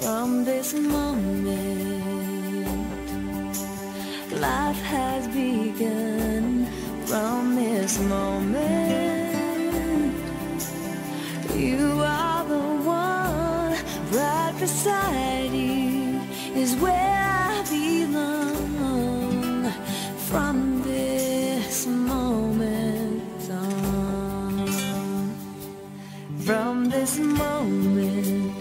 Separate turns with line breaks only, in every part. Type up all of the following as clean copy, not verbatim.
From this moment, life has begun. From this moment, you are the one. Right beside you is where I belong. From this moment on, from this moment,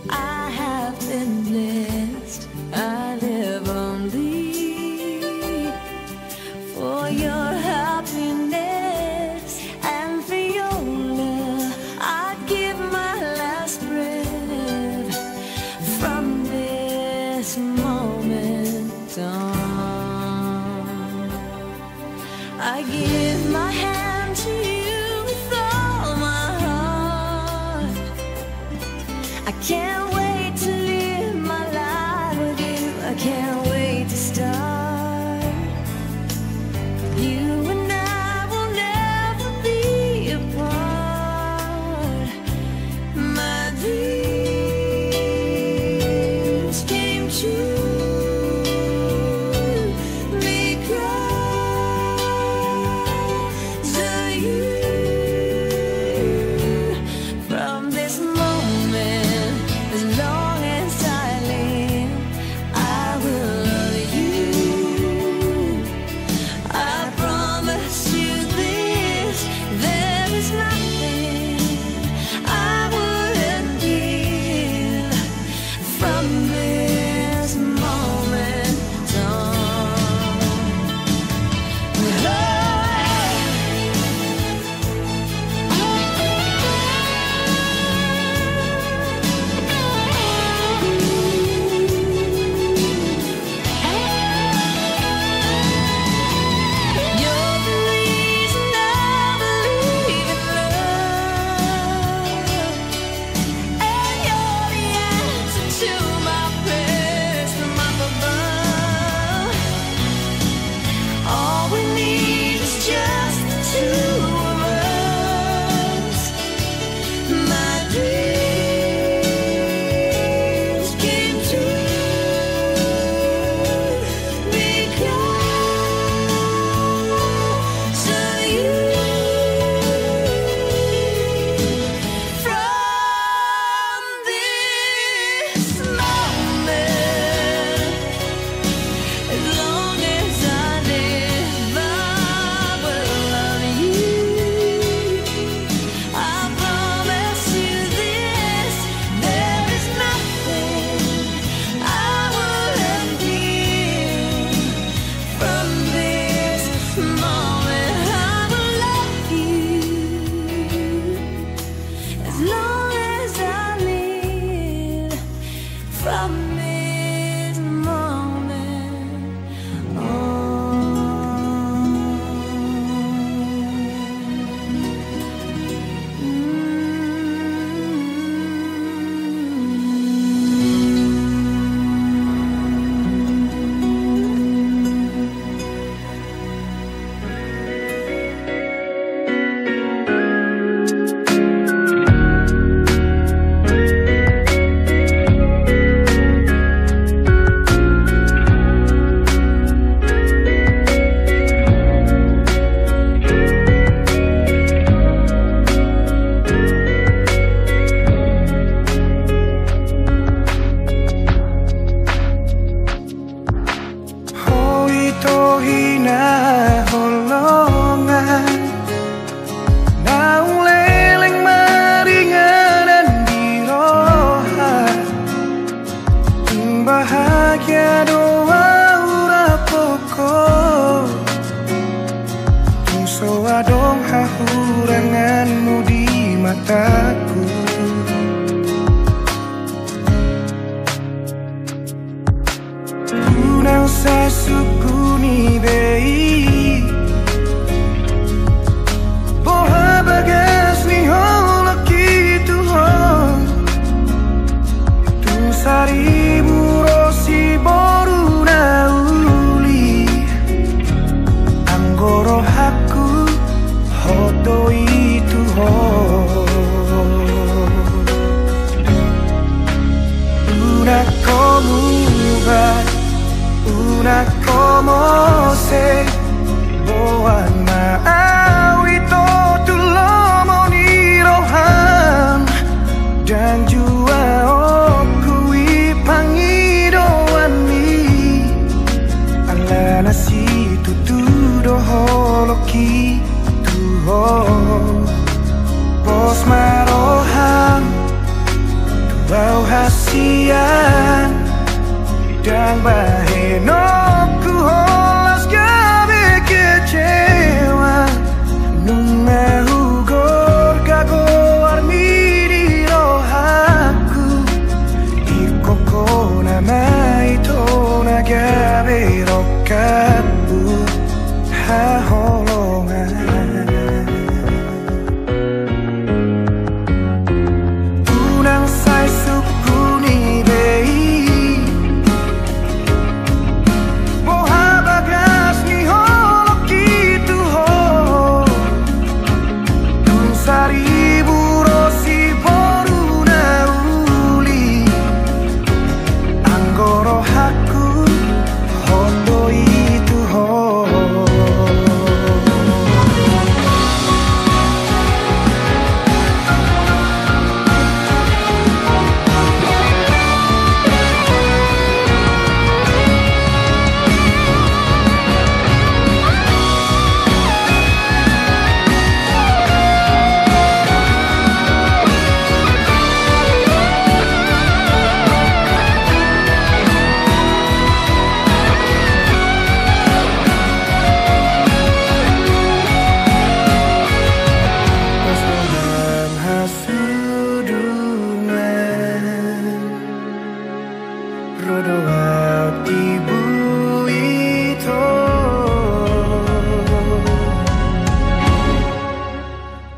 I have been blessed. I live only for your happiness and for your love. I'd give my last breath. From this moment on, I give my hand to you with all my heart. I can't wait to live my life with you. I can't wait to start. You and I will never be apart. My dreams came true because of you. From this moment, as long as I live, I will love you. I promise you this, there is nothing I wouldn't give. From this moment you're the reason I believe in love, and you're the answer to my prayers from up above. All we need is just the two of us. My dreams came true because of you. From this moment, as long as I live, I will love you. I promise you this, there is nothing I wouldn't give. From this moment, I will love you as long as I live. From this moment
Hoi tohi na holongan, naung leleng maringanan di rohan. Bahagia doa ura pokok, tungso adong hahuranganmu di mataku. Unang sasukuni bei boha bagas ni holok gitu hon. Tu saribu rosi boru nauli anggoro haku hoto itu hon. una como va, una como se boan ma'awito tulomo ni rohan dan jua okui pangidoan ni ala nasi tutudo holoki tuho pos marohan bau hasian dan baheno ku holas gabe kecewa nunga hugor gago armiri rohaku ikoko nama itu na gabe rokabu haholongan unang sai suku ni bei boha bagas ni holok gitu ho tun saribu rosi poruna uli anggoro haku hoto itu ho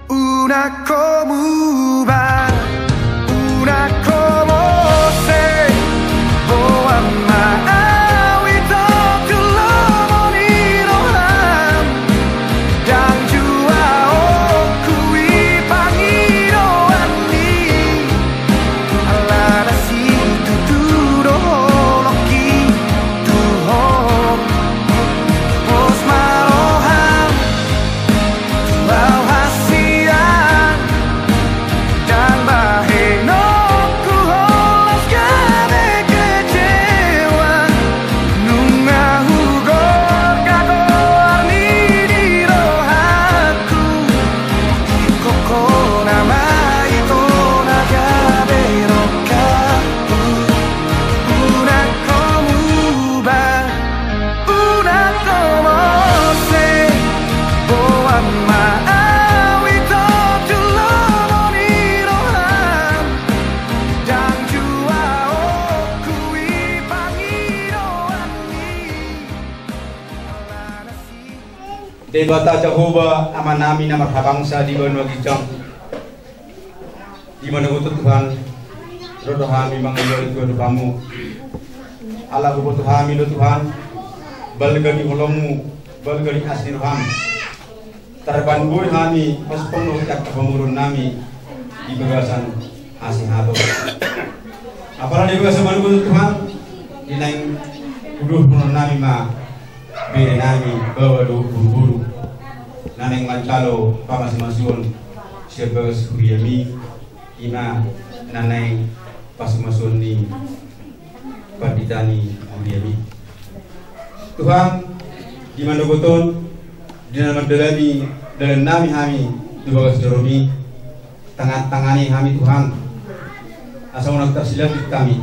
una como va, una como se boan ma'awito tulomo ni rohan dan jua okui pangidoan ni ala nasi tuturo holoki tuho pos marohan bau hasian dan baheno ku holas gabe kecewa nunga hugor gago arni di rohaku koko nama itu na gabe rokaku una como va una como se boan ma'awito tulomo ni rohan dan jua okui pangidoan ni ala nasi
Debata Jehovah aman nami nama bangsa di benua Gijang di mana utuh Tuhan rodo kami mengajar itu kamu Allah butuh kami lo Tuhan balgani holomu balgani asli Tuhan tarban boy kami pas penuh tak pemurun nami di bagasan asing hado apalagi bagasan malu Tuhan di lain kuduh penuh nami ma beri nami bawa do buru-buru naneng mancalo pamasimasun sebes huriami ima naneng pasumasun ni panditani huriami Tuhan di mana goton di dalam dalami dalam nami kami di bawah seromi tangan-tangani kami Tuhan asal nak tersilap di kami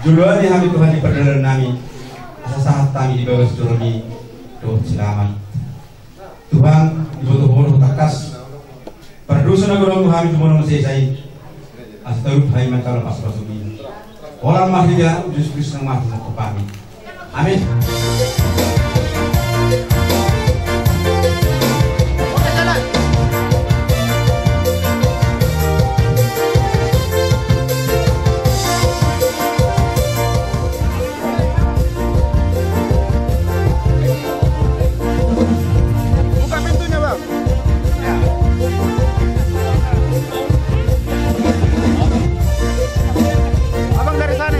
juluan kami Tuhan di perdalam nami asal saat kami di bawah seromi doa selamat Tuhan dibutuh takas perdosa nagorong kami tumono masisay asal tayo mancalo pas-pasubin orang mahliga Yesus Kristus ng mahal na kami amin.
Abang dari sana.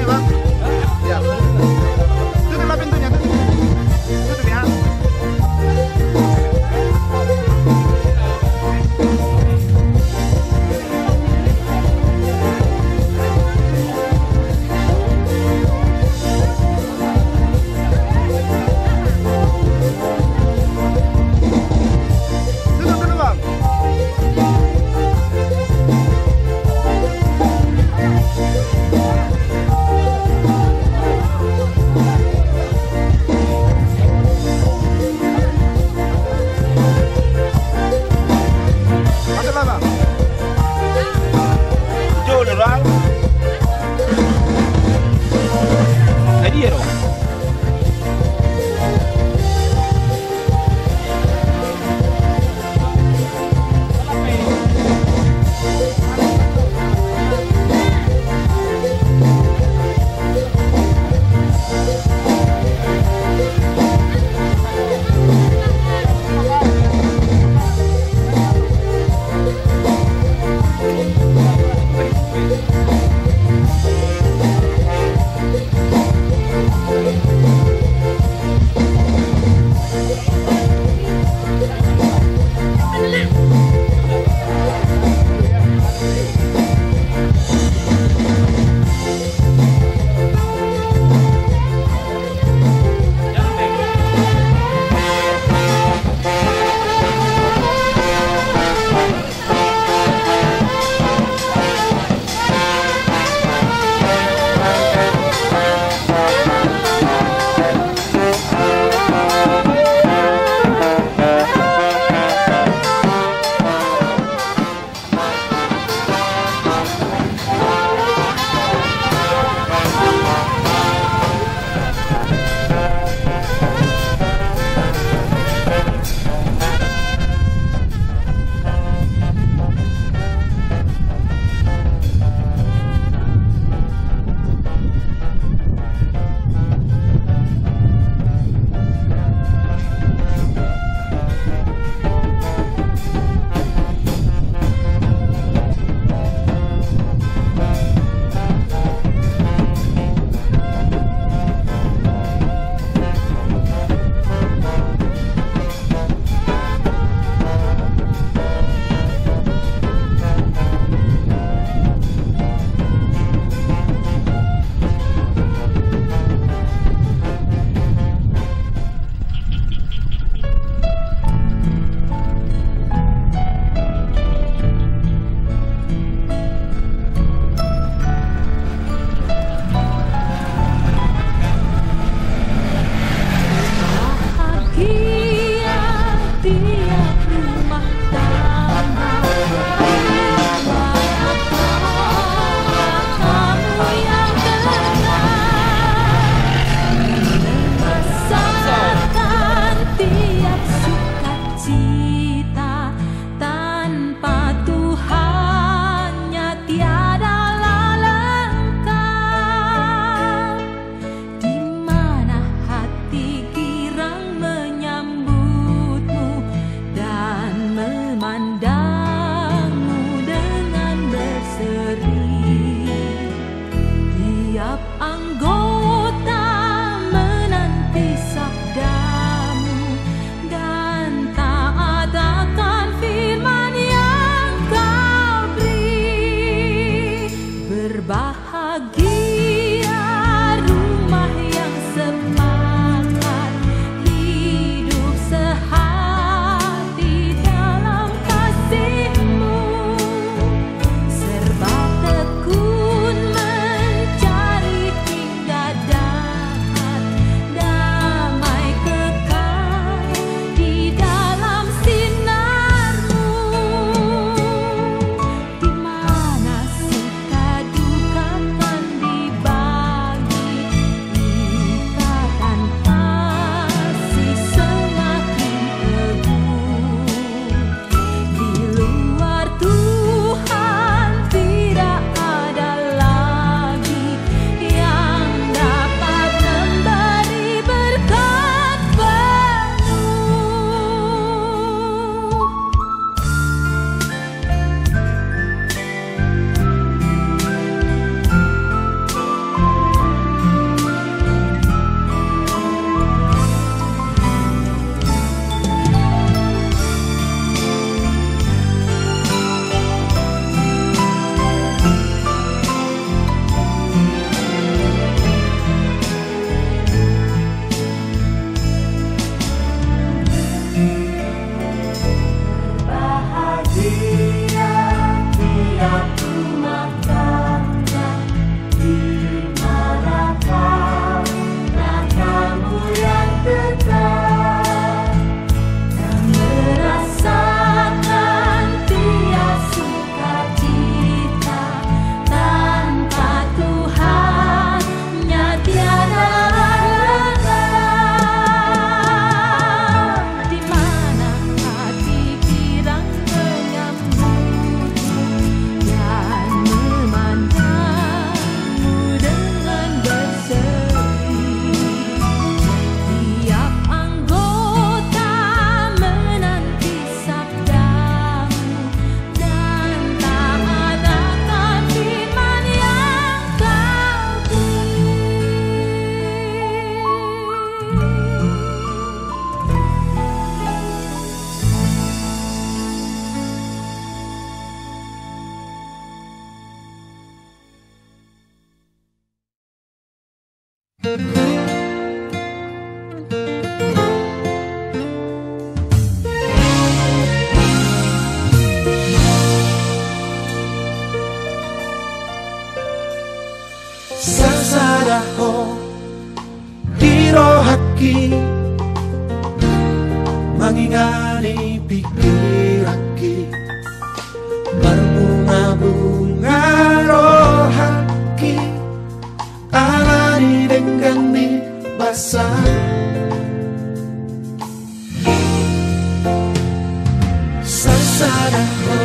Sasadaho dirohaki mangingani pikiraki berbunga-bunga rohaki alani dengan basah sasadaho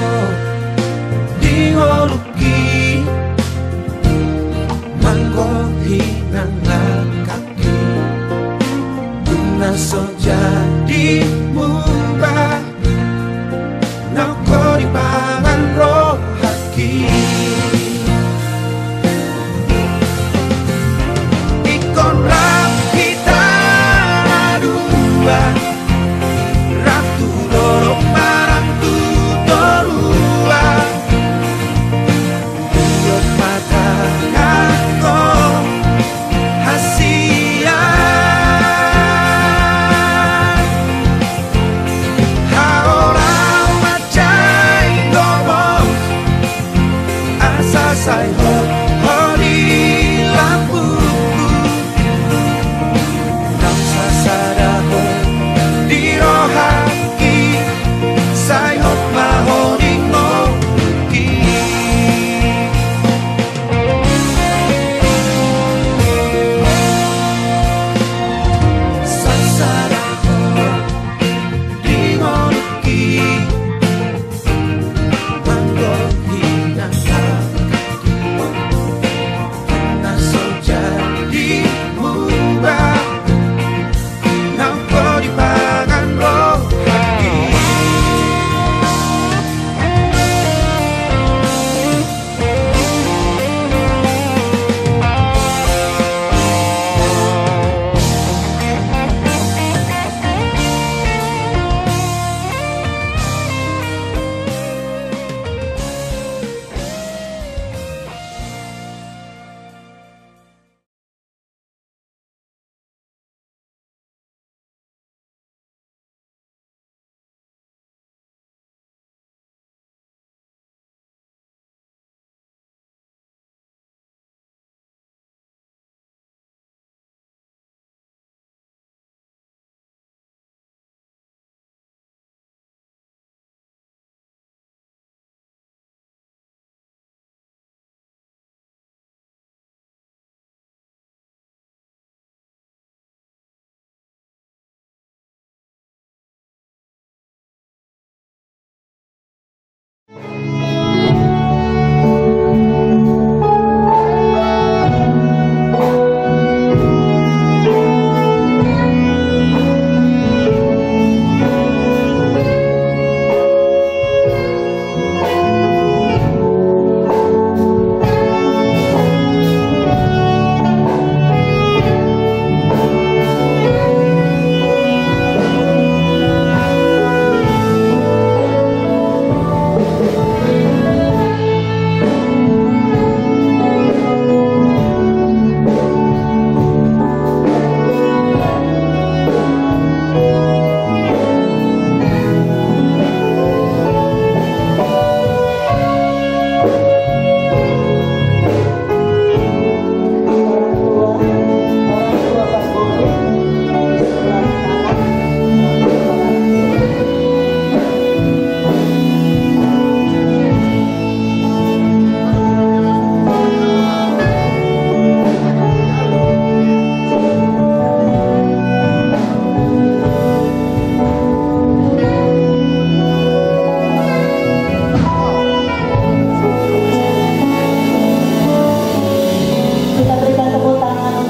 dioluki manggohi nang kaki guna so jadi mubah nako di pangan rohaki ikon kita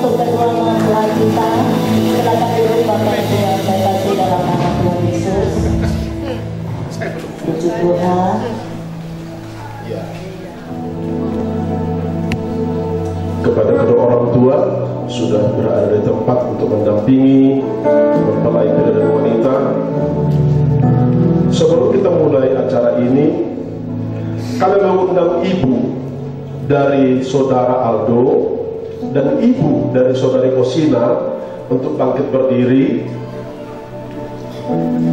untuk kedua mempelai kita. Silakan dulu Bapak Ibu yang saya kasih dalam nama Tuhan Yesus. Puji Tuhan.
Kepada kedua orang tua sudah berada di tempat untuk mendampingi mempelai pria dan wanita. Sebelum kita mulai acara ini, kami mengundang ibu dari saudara Aldo dan ibu dari saudari Kosina untuk bangkit berdiri.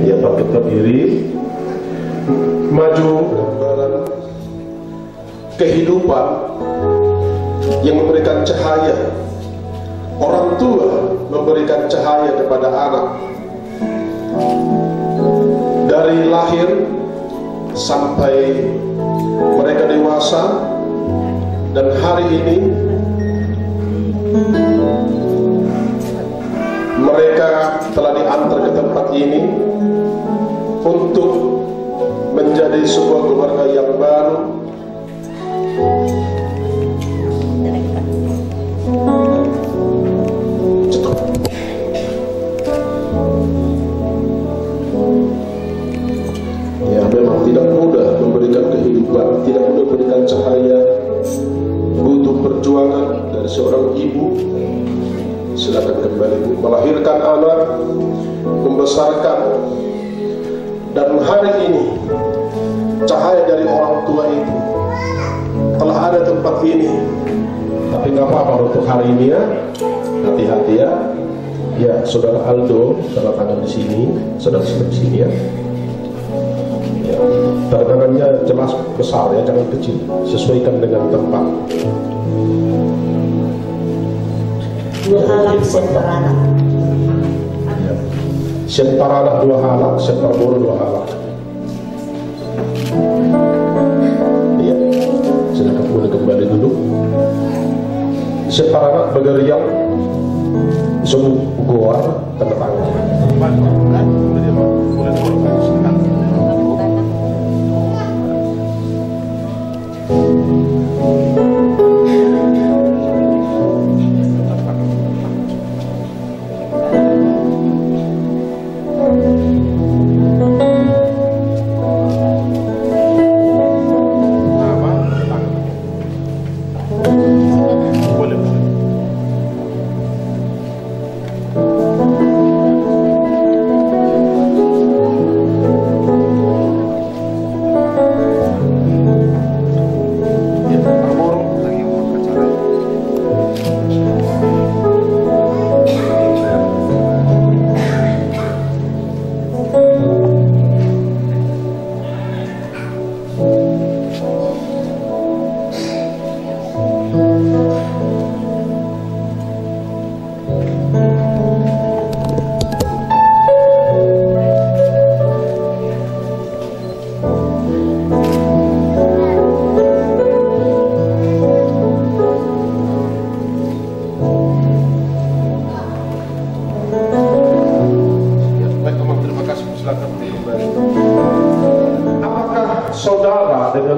Ya, bangkit berdiri, maju dalam kehidupan yang memberikan cahaya. Orang tua memberikan cahaya kepada anak dari lahir sampai mereka dewasa, dan hari ini mereka telah diantar ke tempat ini untuk menjadi sebuah keluarga yang baru. Ya, memang tidak mudah memberikan kehidupan, tidak mudah memberikan cahaya, butuh perjuangan dari seorang ibu. Silakan kembali, Bu, melahirkan anak, membesarkan, dan hari ini cahaya dari orang tua itu telah ada tempat ini. Tapi nggak apa-apa untuk hari ini ya, hati-hati ya. Ya, saudara Aldo tanda tangan di sini, saudara di sini ya. Ya, tanda tangannya jelas besar ya, jangan kecil, sesuaikan dengan tempat.
Dua halak sentarana.
Ya. Sentarana 2 halak, sentarbono 2 halak. Ya, silakan boleh kembali dulu. Sentarana Bagariang, Semu Goa, tanda tangan.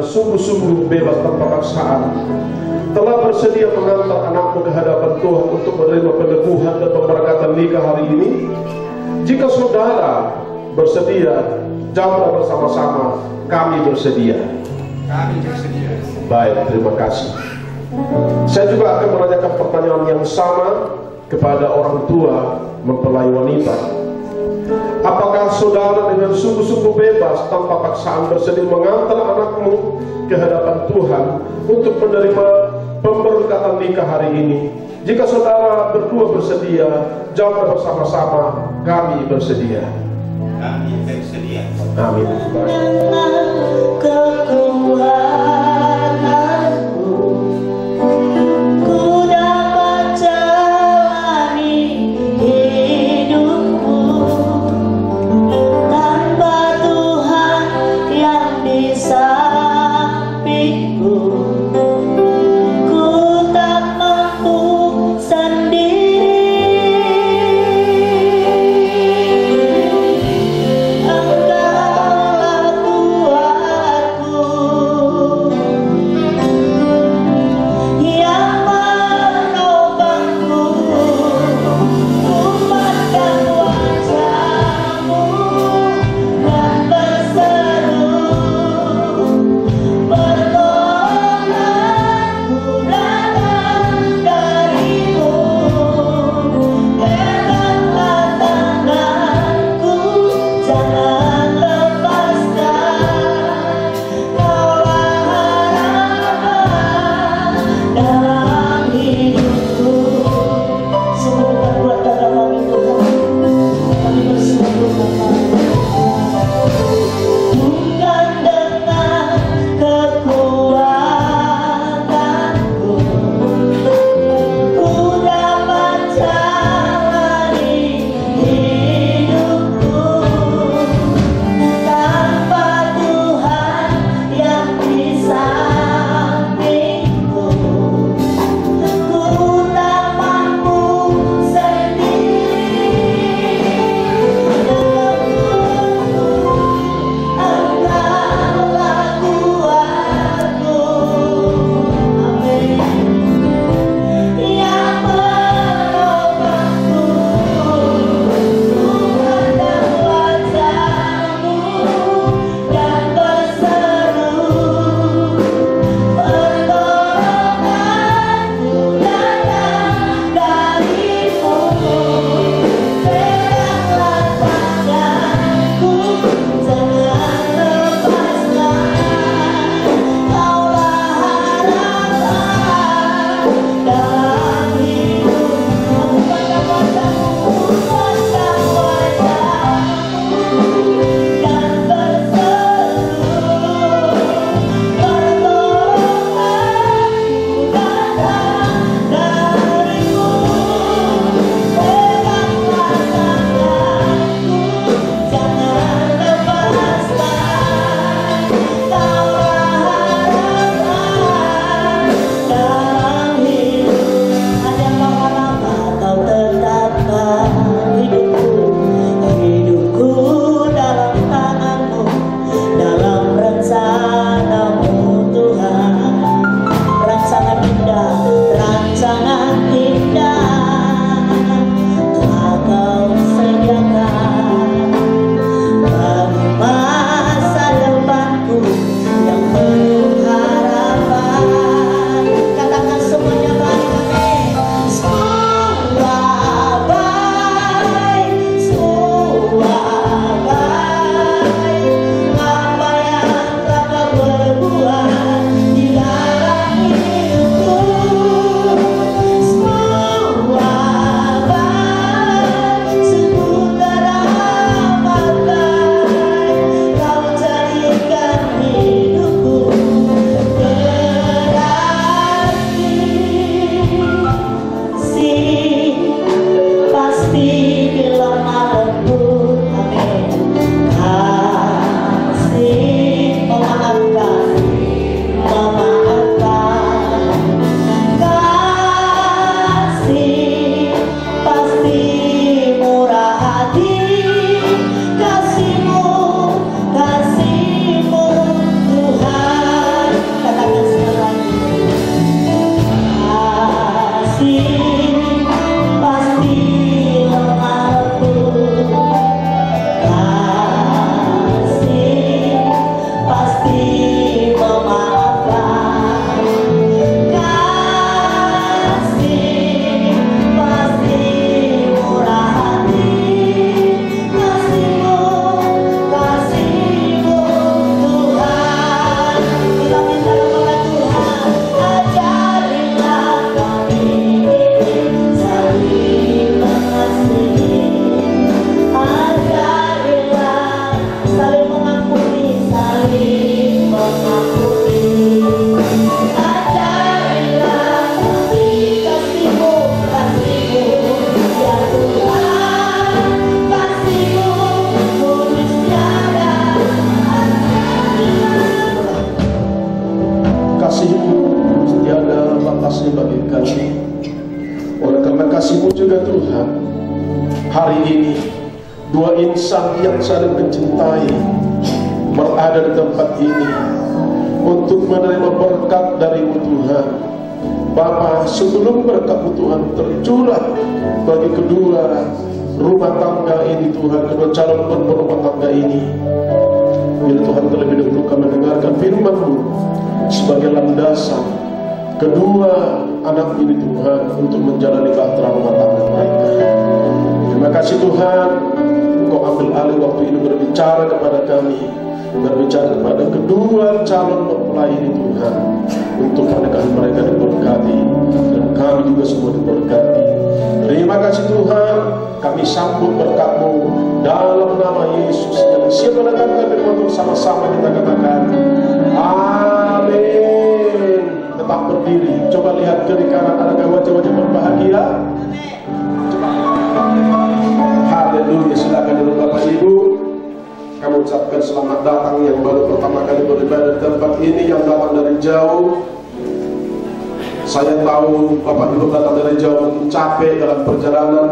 Sungguh-sungguh bebas tanpa paksaan telah bersedia mengantar anakmu ke hadapan Tuhan untuk menerima peneguhan dan pemberkatan nikah hari ini? Jika saudara bersedia, jawablah bersama-sama, kami bersedia.
Kami bersedia.
Baik, terima kasih. Saya juga akan menanyakan pertanyaan yang sama kepada orang tua mempelai wanita. Apakah saudara dengan sungguh-sungguh bebas tanpa paksaan bersedia mengantar anakmu ke hadapan Tuhan untuk menerima pemberkatan nikah hari ini? Jika saudara berdua bersedia, jawab bersama-sama, kami bersedia.
Kami bersedia.
Amin.
Engkau
Hari ini dua insan yang saling mencintai berada di tempat ini untuk menerima berkat dari Tuhan. Bapa, sebelum berkat Tuhan tercurah bagi kedua rumah tangga ini, Tuhan, kedua calon berumah tangga ini, bila Tuhan terlebih dahulu kami mendengarkan firman-Mu sebagai landasan kedua anak ini, Tuhan, untuk menjalani bahtera rumah tangga mereka. Terima kasih Tuhan, Engkau ambil alih waktu ini berbicara kepada kami, berbicara kepada kedua calon mempelai ini, Tuhan, untuk pernikahan mereka diberkati dan kami juga semua diberkati. Terima kasih Tuhan, kami sambut berkat-Mu dalam nama Yesus. Yang siap mendengarkan firman-Mu sama-sama kita katakan amin. Tetap berdiri, coba lihat kiri kanan, adakah wajah-wajah berbahagia? Haleluya, silakan dulu Bapak Ibu. Kami ucapkan selamat datang yang baru pertama kali beribadah di tempat ini, yang datang dari jauh. Saya tahu Bapak Ibu datang dari jauh, capek dalam perjalanan,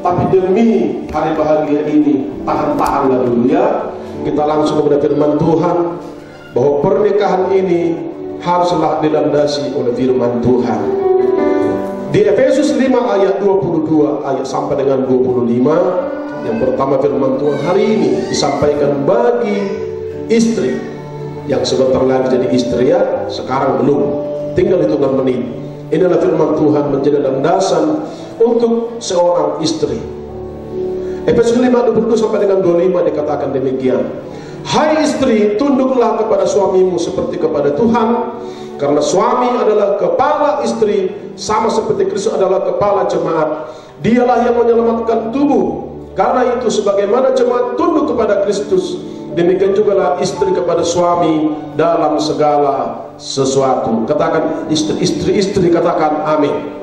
tapi demi hari bahagia ini tahan-tahanlah dulu ya. Kita langsung kepada firman Tuhan bahwa pernikahan ini haruslah dilandasi oleh firman Tuhan. Di Efesus 5 ayat 22 ayat sampai dengan 25, yang pertama firman Tuhan hari ini disampaikan bagi istri yang sebentar lagi jadi istri ya, sekarang belum, tinggal hitungan menit. Inilah firman Tuhan menjadi landasan untuk seorang istri. Efesus 5 22 sampai dengan 25 dikatakan demikian. Hai istri, tunduklah kepada suamimu seperti kepada Tuhan, karena suami adalah kepala istri, sama seperti Kristus adalah kepala jemaat. Dialah yang menyelamatkan tubuh. Karena itu sebagaimana jemaat tunduk kepada Kristus, demikian jugalah istri kepada suami dalam segala sesuatu. Katakan istri, katakan amin.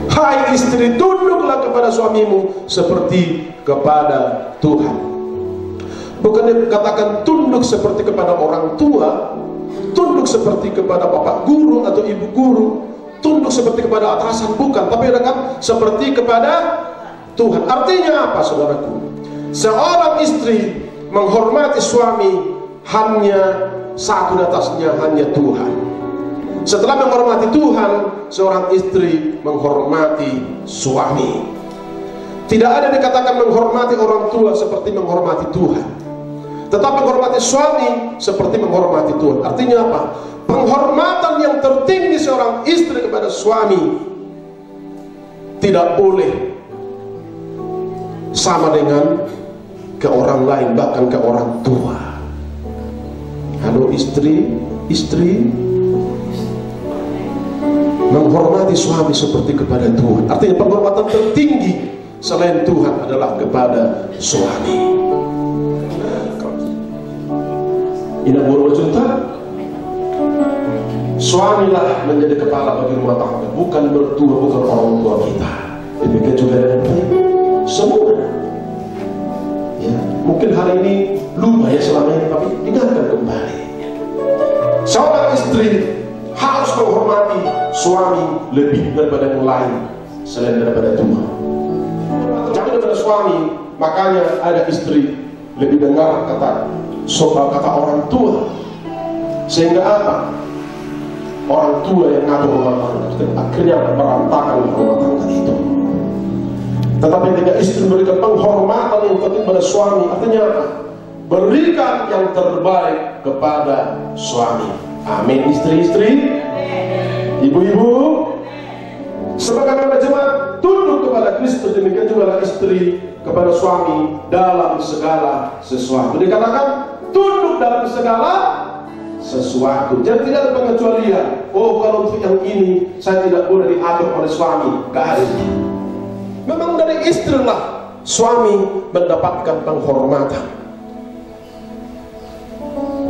Hai istri, tunduklah kepada suamimu seperti kepada Tuhan. Bukan dikatakan tunduk seperti kepada orang tua, tunduk seperti kepada bapak guru atau ibu guru, tunduk seperti kepada atasan, bukan, tapi adakan seperti kepada Tuhan. Artinya apa, saudaraku? Seorang istri menghormati suami hanya satu di atasnya, hanya Tuhan. Setelah menghormati Tuhan, seorang istri menghormati suami. Tidak ada dikatakan menghormati orang tua seperti menghormati Tuhan, tetapi menghormati suami seperti menghormati Tuhan. Artinya apa? Penghormatan yang tertinggi seorang istri kepada suami tidak boleh sama dengan ke orang lain, bahkan ke orang tua. Halo istri menghormati suami seperti kepada Tuhan. Artinya penghormatan tertinggi selain Tuhan adalah kepada suami. Ini baru cinta. Suamilah menjadi kepala bagi rumah tangga, bukan mertua, bukan orang tua kita. Demikian juga dengan semua. Ya, mungkin hari ini lupa ya selama ini, tapi ingatkan kembali. Seorang istri harus menghormati suami lebih daripada yang lain selain daripada Tuhan. Jangan daripada suami, makanya ada istri lebih dengar kata orang tua. Sehingga apa? orang tua yang ngatur rumah tangga, dan akhirnya berantakan rumah tangga itu. Tetapi ketika istri memberikan penghormatan yang kepada suami, artinya berikan yang terbaik kepada suami. Amin. Istri-istri, ibu-ibu, sebagaimana jemaat tunduk kepada Kristus, demikian juga istri kepada suami dalam segala sesuatu. Dikatakan tunduk dalam segala sesuatu. Jadi tidak ada pengecualian. Oh, kalau untuk yang ini saya tidak boleh diatur oleh suami. Gak ada. Memang dari istri lah suami mendapatkan penghormatan.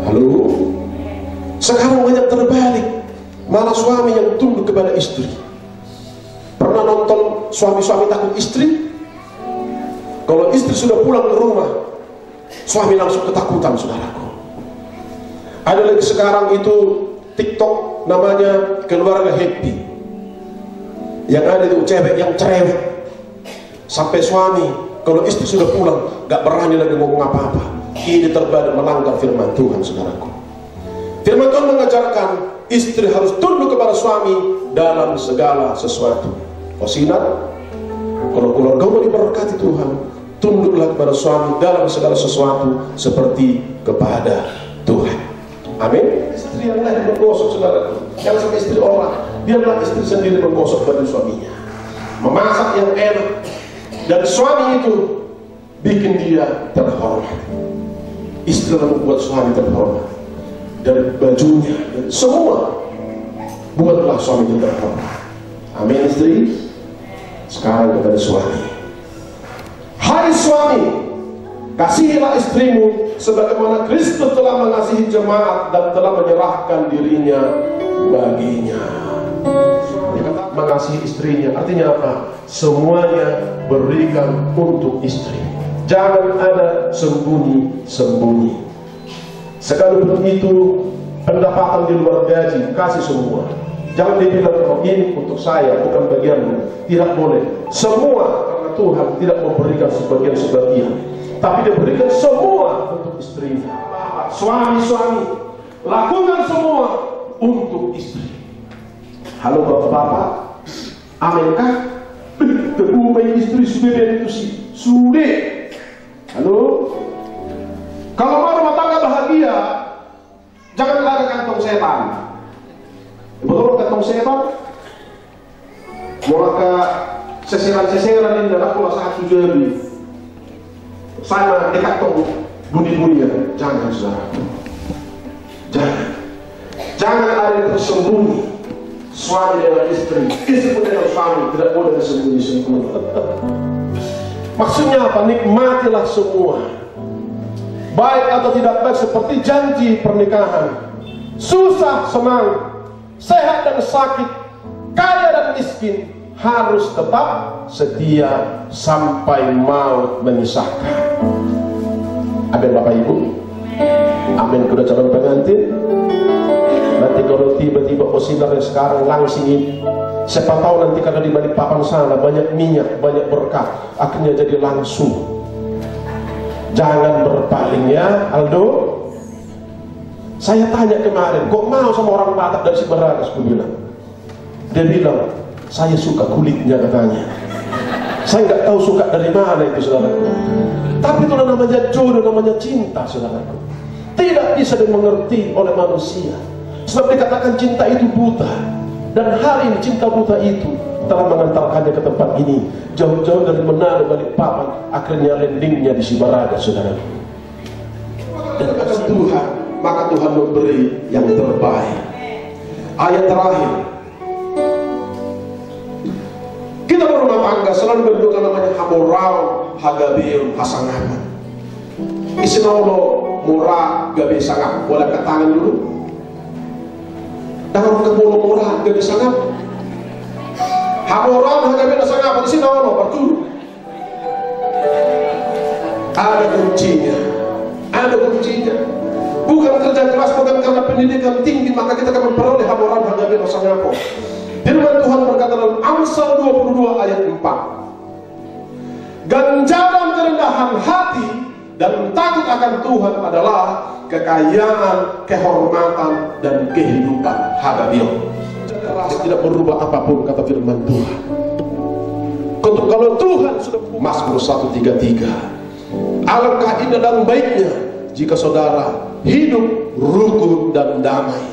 Halo. Sekarang banyak terbalik, malah suami yang tunduk kepada istri. Pernah nonton suami-suami takut istri? Kalau istri sudah pulang ke rumah, suami langsung ketakutan, saudaraku. Ada lagi sekarang itu TikTok, namanya keluarga happy. Yang ada itu cewek yang cerewet. Sampai suami, kalau istri sudah pulang, gak berani lagi ngomong apa-apa. Ini terbalik melanggar firman Tuhan, saudaraku. Firman Tuhan mengajarkan istri harus tunduk kepada suami dalam segala sesuatu. Oh sinar, kalau keluarga mau diberkati Tuhan, tunduklah kepada suami dalam segala sesuatu seperti kepada Tuhan. Amin. Istri yang lain menggosok, saudara. Jangan sampai istri orang, biarlah istri sendiri menggosok baju suaminya, memasak yang enak, dan suami itu bikin dia terhormat. Istri yang membuat suami terhormat, dari bajunya, dari semua, buatlah suami itu terhormat. Amin. Istri, sekarang kepada suami. Hai suami, kasihilah istrimu sebagaimana Kristus telah mengasihi jemaat dan telah menyerahkan dirinya baginya. Mengasihi istrinya artinya apa? Semuanya berikan untuk istri. Jangan ada sembunyi-sembunyi. Sekalipun itu pendapatan di luar gaji, kasih semua. Jangan dibilang, oh ini untuk saya, bukan bagianmu. Tidak boleh. Semua karena Tuhan tidak memberikan sebagian-sebagian, tapi dia berikan semua untuk istrinya. Suami-suami, lakukan semua untuk istri. Halo bapak-bapak, aminkah? Tebu main istri sudah itu sih, sudah. Halo. Kalau mau rumah tangga bahagia, jangan ada kantong setan. Betul kantong setan? Mau ke seseran-seseran ini dapat pula satu jadi. Sama di kantong bunyi-bunyian. Jangan, saudara. Jangan. Jangan ada yang tersembunyi. Suami dengan istri, istri pun dengan suami, tidak boleh tersembunyi-sembunyi. Maksudnya apa? Nikmatilah semua, baik atau tidak baik, seperti janji pernikahan. Susah, senang, sehat dan sakit, kaya dan miskin, harus tetap setia sampai maut memisahkan. Amin Bapak Ibu. Amin. Kuda calon pengantin. Nanti kalau tiba-tiba posinar yang sekarang langsing ini, siapa tahu nanti karena di balik papan sana banyak minyak, banyak berkah, akhirnya jadi langsung. Jangan berpaling ya, Aldo. Saya tanya kemarin, kok mau sama orang Batak dari Siberagas? Aku bilang. Dia bilang, saya suka kulitnya katanya. Saya nggak tahu suka dari mana itu, saudaraku. Tapi itu namanya jodoh, namanya cinta, saudaraku. Tidak bisa dimengerti oleh manusia. Sebab dikatakan cinta itu buta. Dan hari ini cinta buta itu telah mengantarkannya ke tempat ini, jauh-jauh dari Manado, Balikpapan, akhirnya landingnya di Siberagas, saudara. Dan kata Tuhan, maka Tuhan memberi yang terbaik. Ayat terakhir, kita berumah tangga selalu berdoa namanya Hamorau, Hagabeon, Hasangapan. Isinaulo, murah, gabe sangat. Boleh angkat tangan dulu. Tangan kebolo murah, gabe sangat. Hamorau, Hagabeon, Hasangapan. Isinaulo, berturu. Ada kuncinya. Ada kuncinya. Bukan kerja keras, bukan karena pendidikan tinggi, maka kita akan memperoleh Hamorau, Hagabeon, Hasangapan. Firman Tuhan berkata dalam Amsal 22 ayat 4, ganjaran kerendahan hati Dan takut akan Tuhan adalah kekayaan, kehormatan, dan kehidupan hadapiah. Tidak berubah apapun, kata firman Tuhan. Kalau Tuhan sudah Mazmur 133, alangkah indah dan baiknya jika saudara hidup rukun dan damai.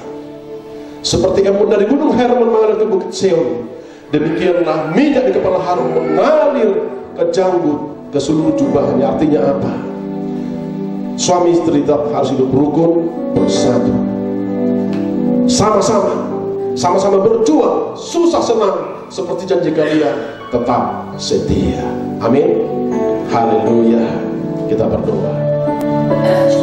Seperti embun dari gunung Hermon mengalir ke bukit Sion, demikianlah minyak di kepala Harun mengalir ke janggut, ke seluruh jubahnya. Artinya apa? Suami istri tetap harus hidup rukun, bersatu, sama-sama berjuang, susah senang, seperti janji kalian, tetap setia. Amin. Haleluya. Kita berdoa.
Bukan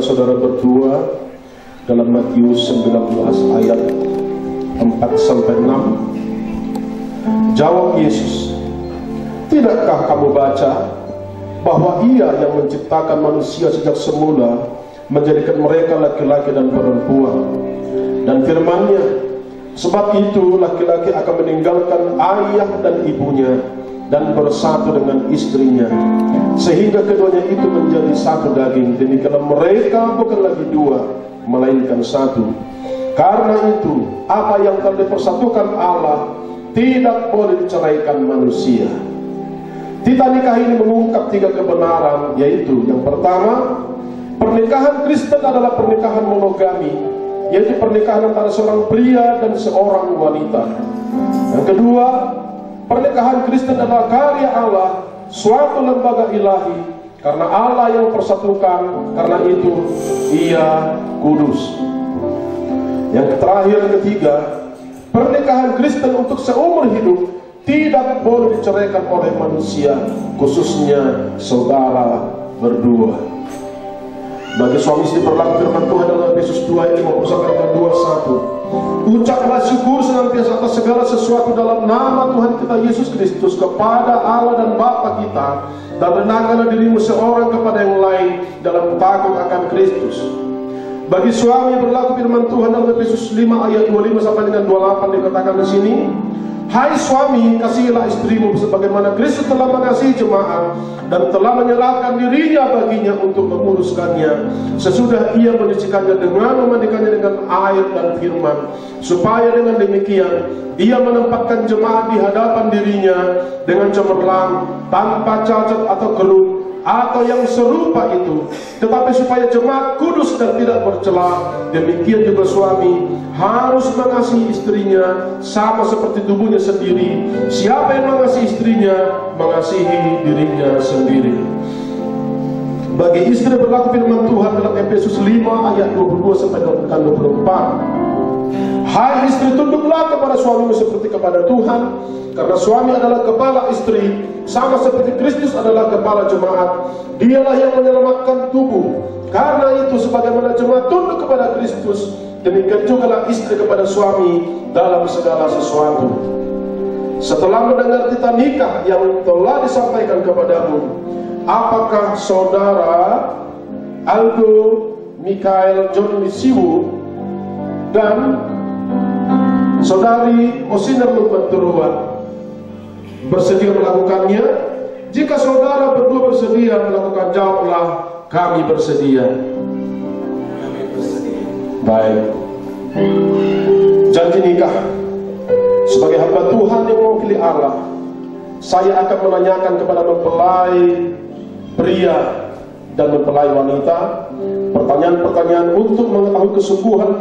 saudara berdua dalam Matius 19 ayat 4-6. Jawab Yesus, "Tidakkah kamu baca bahwa Ia yang menciptakan manusia sejak semula menjadikan mereka laki-laki dan perempuan? Dan firman-Nya, sebab itu laki-laki akan meninggalkan ayah dan ibunya dan bersatu dengan istrinya, sehingga keduanya itu menjadi satu daging. Demikianlah mereka bukan lagi dua, melainkan satu. Karena itu, apa yang telah dipersatukan Allah tidak boleh diceraikan manusia." Titah nikah ini mengungkap 3 kebenaran, yaitu yang pertama, pernikahan Kristen adalah pernikahan monogami, yaitu pernikahan antara seorang pria dan seorang wanita. Yang kedua, pernikahan Kristen adalah karya Allah, suatu lembaga ilahi, karena Allah yang persatukan, karena itu Ia kudus. Yang terakhir, yang ketiga, pernikahan Kristen untuk seumur hidup tidak boleh diceraikan oleh manusia, khususnya saudara berdua. Bagi suami istri berlaku firman Tuhan dalam Efesus 2:21. Ucaplah syukur senantiasa atas segala sesuatu dalam nama Tuhan kita Yesus Kristus kepada Allah dan Bapa kita, dan rendahkanlah dirimu seorang kepada yang lain dalam takut akan Kristus. Bagi suami berlaku firman Tuhan dalam Efesus 5 ayat 25 sampai dengan 28, dikatakan di sini, "Hai suami, kasihilah istrimu sebagaimana Kristus telah mengasihi jemaat dan telah menyerahkan dirinya baginya untuk menguruskannya, sesudah Ia menyucikannya dengan memandikannya dengan air dan firman, supaya dengan demikian Ia menempatkan jemaat di hadapan dirinya dengan cemerlang, tanpa cacat atau keruh atau yang serupa itu, tetapi supaya jemaat kudus dan tidak bercela. Demikian juga suami harus mengasihi istrinya sama seperti tubuhnya sendiri. Siapa yang mengasihi istrinya, mengasihi dirinya sendiri." Bagi istri berlaku firman Tuhan dalam Efesus 5 ayat 22 sampai 24. "Hai istri, tunduklah kepada suamimu seperti kepada Tuhan, karena suami adalah kepala istri, sama seperti Kristus adalah kepala jemaat. Dialah yang menyelamatkan tubuh. Karena itu, sebagaimana jemaat tunduk kepada Kristus, demikian jugalah istri kepada suami dalam segala sesuatu." Setelah mendengar titah nikah yang telah disampaikan kepadamu, apakah saudara Aldo Mikael John Lisiwu dan saudari Osina Lubanturuan bersedia melakukannya? Jika saudara berdua bersedia melakukan, jawablah, "Kami bersedia." Baik. Janji nikah. Sebagai hamba Tuhan yang mewakili Allah, saya akan menanyakan kepada mempelai pria dan mempelai wanita pertanyaan-pertanyaan untuk mengetahui kesungguhan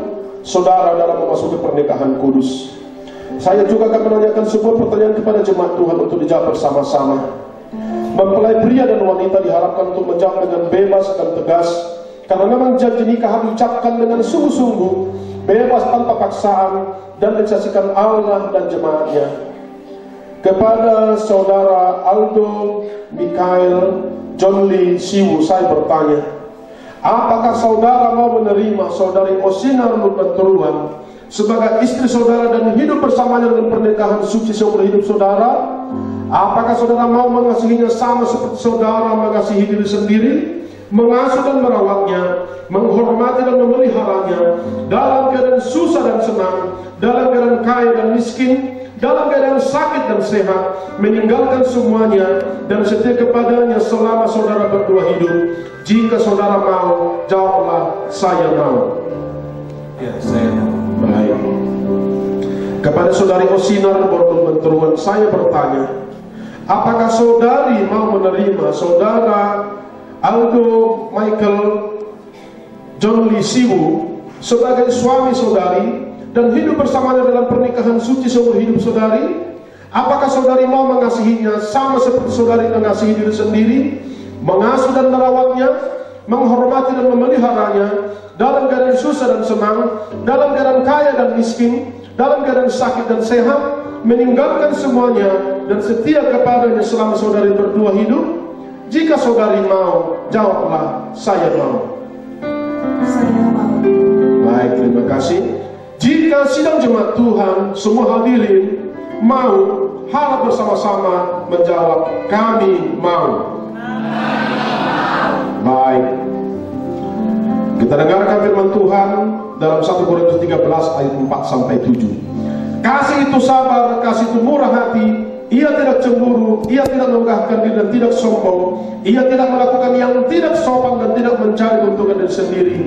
saudara dalam memasuki pernikahan kudus. Saya juga akan menanyakan sebuah pertanyaan kepada jemaat Tuhan untuk dijawab bersama-sama. Mempelai pria dan wanita diharapkan untuk menjawab dengan bebas dan tegas, karena memang janji nikah harus diucapkan dengan sungguh-sungguh, bebas tanpa paksaan, dan disaksikan Allah dan jemaatnya. Kepada saudara Aldo Mikael John Lee Siwu, saya bertanya, apakah saudara mau menerima saudari Osina Lubanturuan sebagai istri saudara dan hidup bersamanya dalam pernikahan suci seumur hidup saudara? Apakah saudara mau mengasihinya sama seperti saudara mengasihi diri sendiri, mengasuh dan merawatnya, menghormati dan memeliharanya, dalam keadaan susah dan senang, dalam keadaan kaya dan miskin, dalam keadaan sakit dan sehat, meninggalkan semuanya dan setia kepadanya selama saudara berdua hidup? Jika saudara mau, jawablah, "Saya mau."
Ya, saya mau.
Baik. Kepada saudari Osinar Lubanturuan, saya bertanya, apakah saudari mau menerima saudara Aldo Michael John Lee Siwu sebagai suami saudari dan hidup bersamanya dalam pernikahan suci seumur hidup saudari? Apakah saudari mau mengasihinya sama seperti saudari mengasihi diri sendiri, mengasuh dan merawatnya, menghormati dan memeliharanya, dalam keadaan susah dan senang, dalam keadaan kaya dan miskin, dalam keadaan sakit dan sehat, meninggalkan semuanya dan setia kepadanya selama saudari berdua hidup? Jika saudari mau, jawablah, "Saya mau." Baik, terima kasih. Jika sidang jemaat Tuhan, semua hadirin mau harap bersama-sama menjawab, kami mau. Baik. Kita dengarkan firman Tuhan dalam 1 Korintus 13 ayat 4 sampai 7. Kasih itu sabar, kasih itu murah hati. Ia tidak cemburu, ia tidak megahkan diri dan tidak sombong. Ia tidak melakukan yang tidak sopan dan tidak mencari keuntungan diri sendiri.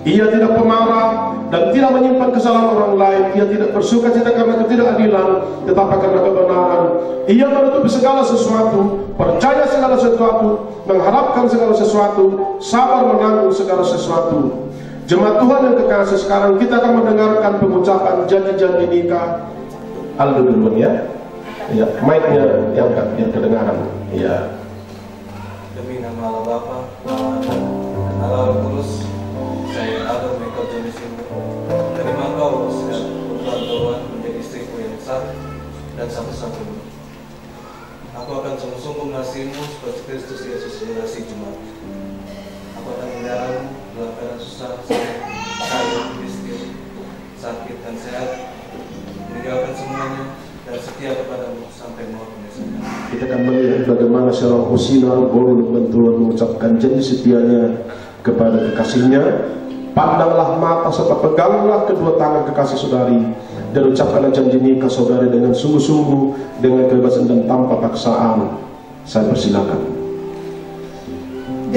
Ia tidak pemarah dan tidak menyimpan kesalahan orang lain. Ia tidak bersuka cita karena ketidakadilan, tetapi karena kebenaran. Ia menutupi segala sesuatu, percaya segala sesuatu, mengharapkan segala sesuatu, sabar menanggung segala sesuatu. Jemaat Tuhan yang kekasih, sekarang kita akan mendengarkan pengucapan janji-janji nikah. Aldo duluan ya. Ya, mic-nya diangkat biar kedengaran. Ya.
Demi nama Allah Bapa, Allah Anak, dan Allah Roh Kudus, saya Aldo Michael Jonisimu menerima engkau segala kebutuhan Tuhan menjadi istriku yang sah dan satu-satunya. Aku akan sungguh-sungguh mengasihimu seperti Kristus Yesus mengasihi jemaat. Aku akan memeliharamu dalam keadaan susah, kaya, miskin, sakit dan sehat, meninggalkan semuanya dan setia kepadamu sampai maut menyelesaikan.
Kita akan melihat bagaimana seorang Hosinar baru Tuhan mengucapkan janji setianya kepada kekasihnya. Pandanglah mata serta peganglah kedua tangan kekasih saudari dan ucapkanlah janji nikah saudari dengan sungguh-sungguh, dengan kebebasan dan tanpa paksaan. Saya persilakan.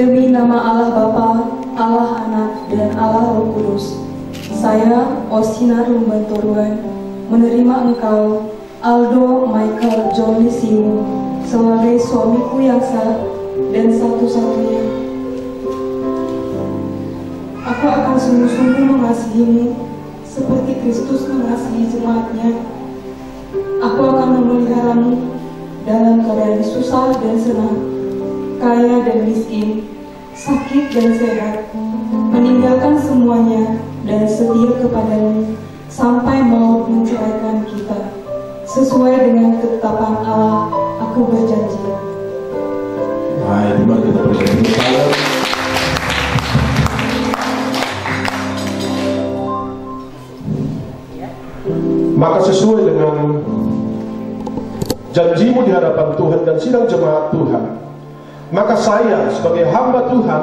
Demi nama Allah Bapa, Allah Anak, dan Allah Roh Kudus, saya Hosinar Lumbantoruan menerima engkau Aldo Michael Jonisimu sebagai suamiku yang sah dan satu-satunya. Aku akan sungguh-sungguh mengasihimu seperti Kristus mengasihi jemaatnya. Aku akan memeliharamu dalam keadaan susah dan senang, kaya dan miskin, sakit dan sehat, meninggalkan semuanya dan setia kepadamu sampai maut menceraikan kita. Sesuai dengan ketetapan Allah, aku berjanji.
Baik, mari kita berjanji. Maka sesuai dengan janjimu di hadapan Tuhan dan sidang jemaat Tuhan, maka saya sebagai hamba Tuhan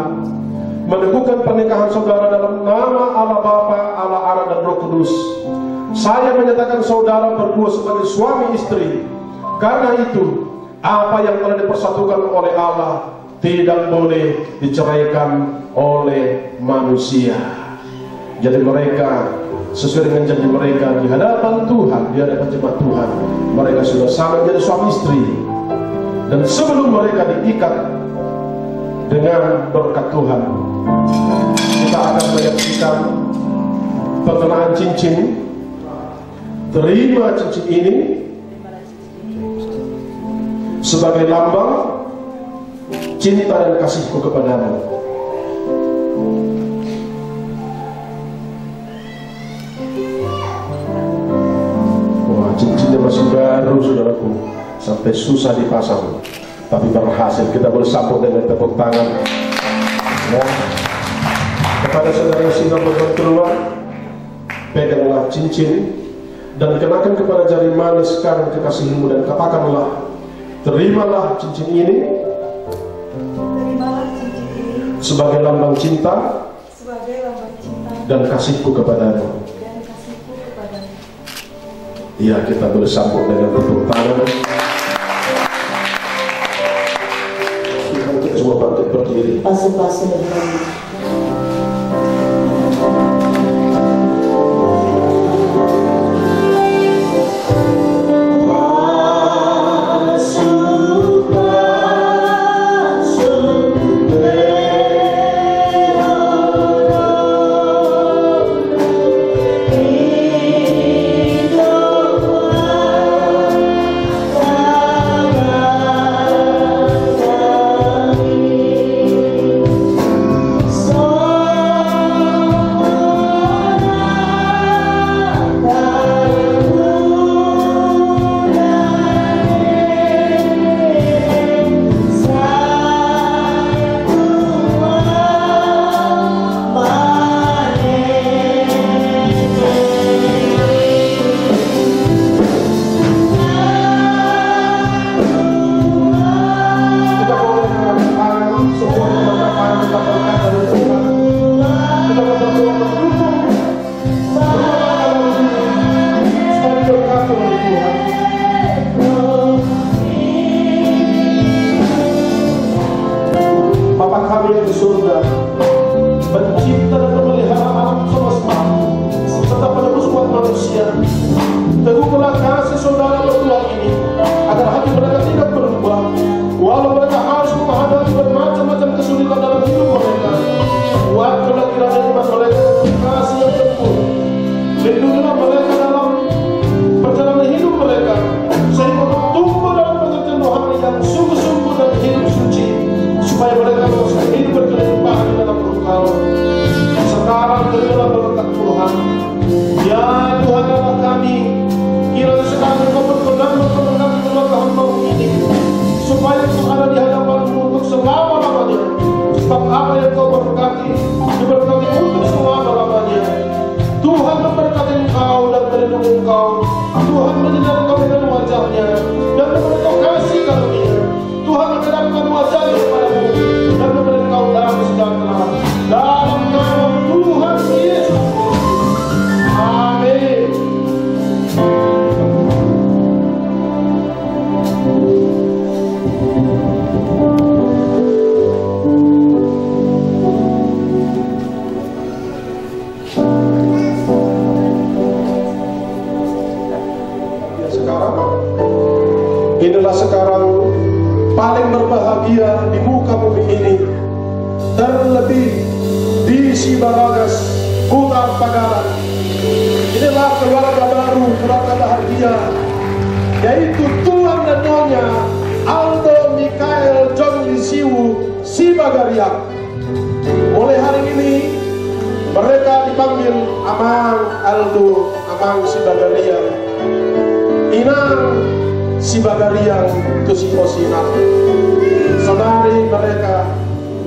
meneguhkan pernikahan saudara dalam nama Allah Bapa, Allah Anak, dan Roh Kudus. Saya menyatakan saudara berdua sebagai suami istri. Karena itu, apa yang telah dipersatukan oleh Allah tidak boleh diceraikan oleh manusia. Jadi mereka sesuai dengan janji mereka di hadapan Tuhan, di hadapan jemaat Tuhan, mereka sudah sama menjadi suami istri. Dan sebelum mereka diikat dengan berkat Tuhan, kita akan menyaksikan perkenaan cincin. Terima cincin ini sebagai lambang cinta dan kasihku kepadamu. Wah, cincinnya masih baru saudaraku, sampai susah dipasang, tapi berhasil. Kita boleh sambut dengan tepuk tangan. Ya. Kepada saudara yang sedang berkeluar, peganglah cincin dan kenakan kepada jari manis kanan kekasihmu dan katakanlah, terimalah cincin ini sebagai lambang cinta dan kasihku kepadamu. Ya, kita boleh sambut dengan tepuk tangan. Kita semua bangkit berdiri.
Pasir-pasir
inilah sekarang paling berbahagia di muka bumi ini, terlebih di Sibaragas, Hutan Pagalan. Inilah keluarga baru, keluarga bahagia, yaitu Tuan dan Nyonya Aldo Mikael John Lisiu Sibagariak. Mulai hari ini mereka dipanggil Amang Aldo, Amang Sibagariak, Inang Sibagariak Tusi Osinak. Semari mereka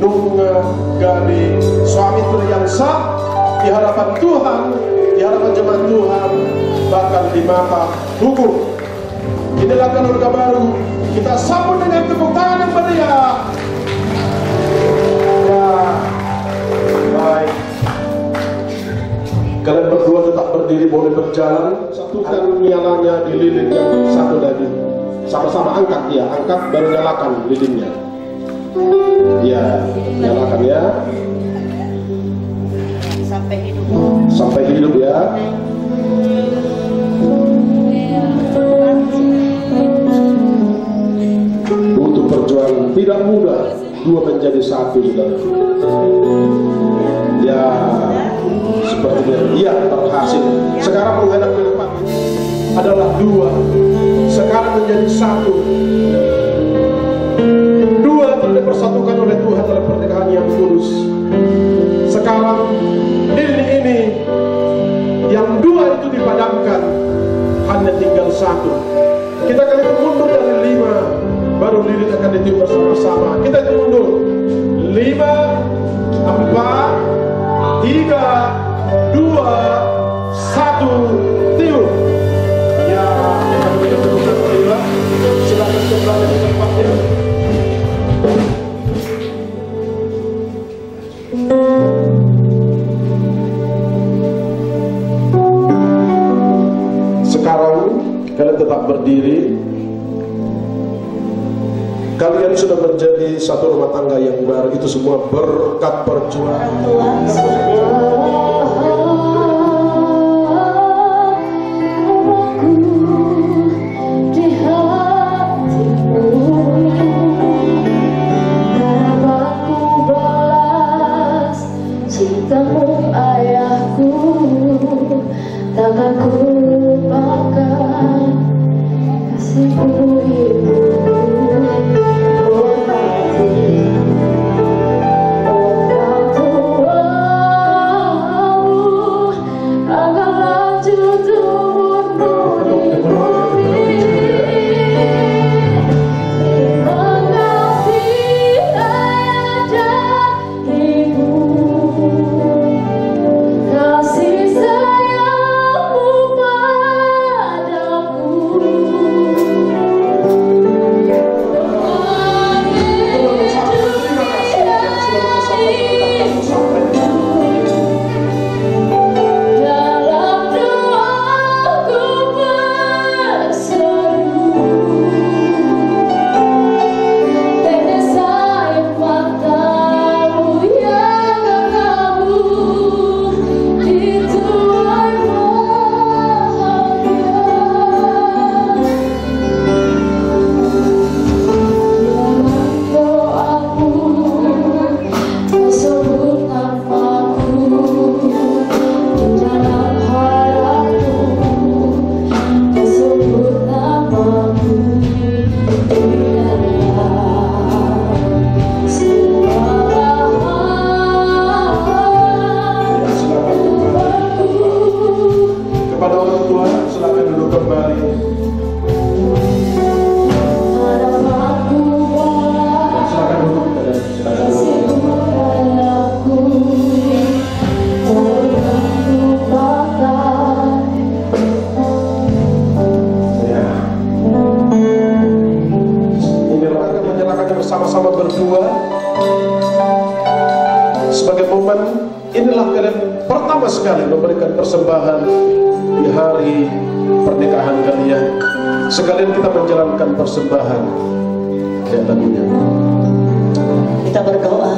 nunga gani suami istri yang sah di hadapan Tuhan, di hadapan jemaat Tuhan, bahkan di mata hukum. Inilah keluarga baru, kita sambut dengan tepuk tangan yang meriah. Ya, baik. Kalian berdua tetap berdiri, boleh berjalan. Satukan nyalanya di lilin yang satu tadi. Sama-sama angkat ya, angkat baru nyalakan lilinnya. Ya, nyalakan ya. Sampai hidup ya. Untuk perjuangan tidak mudah, dua menjadi satu juga. Ya, sepertinya iya berhasil. Sekarang menghadap ke depan adalah dua, sekarang menjadi satu. Dua dipersatukan oleh Tuhan dalam pernikahan yang kudus. Sekarang ini yang dua itu dipadamkan, hanya tinggal satu. Kita kali itu mundur dari 5, baru lilin akan ditiup bersama-sama. Kita itu mundur 5, 4, 3, 2, 1, tiup. Ya, kami berdua berdua. Silakan kembali ke tempatnya. Sekarang kalian tetap berdiri. Kalian sudah menjadi satu rumah tangga yang baru. Itu semua berkat perjuangan Tuhan.
Takkan ku lupakan kasihmu ibu. Hormati orang tuamu agar lanjut umurmu di bumi. Mengasihi ayah dan ibu, kasih sayangmu padaku. Dalam doaku berseru, tetes air matamu yang kabur di tuai bahagia. Dalam doaku sebut namaku, di dalam harapku sebut namaku.
Kepada orang tua, silakan duduk kembali. Silakan duduk. Silakan duduk. Ya. Inilah akan menyalakannya bersama-sama berdua. Sebagai momen inilah kalian pertama sekali memberikan persembahan di hari pernikahan kalian. Sekalian kita menjalankan persembahan. Kayak lagunya.
Kita berdoa.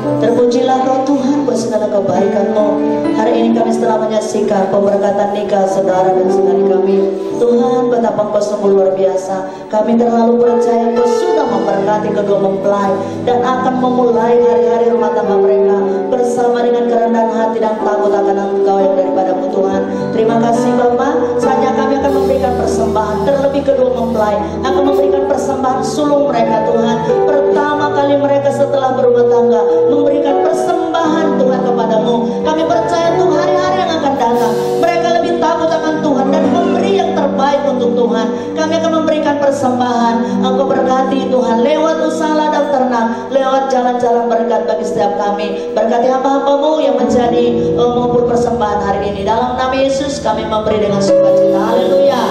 Terpujilah Roh Tuhan buat segala kebaikan-Mu. Hari ini kami setelah menyaksikan pemberkatan nikah saudara dan saudari kami, Tuhan betapa Engkau sungguh luar biasa. Kami terlalu percaya Engkau sudah memberkati kedua mempelai dan akan memulai hari-hari rumah tangga mereka bersama dengan kerendahan hati dan takut akan Engkau yang daripada-Mu Tuhan. Terima kasih Bapa. Saatnya kami akan memberikan persembahan, terlebih kedua mempelai akan memberikan persembahan sulung mereka Tuhan. Pertama kali mereka setelah berumah tangga memberikan persembahan Tuhan kepada-Mu. Kami percaya Tuhan hari-hari yang akan datang mereka lebih takut akan Tuhan dan memberi yang terbaik untuk Tuhan. Kami akan memberikan persembahan. Engkau berkati Tuhan lewat usaha ladang ternak, lewat jalan-jalan berkat bagi setiap kami. Berkati hamba-hamba-Mu yang menjadi mengumpul persembahan hari ini. Dalam nama Yesus kami memberi dengan sukacita. Haleluya.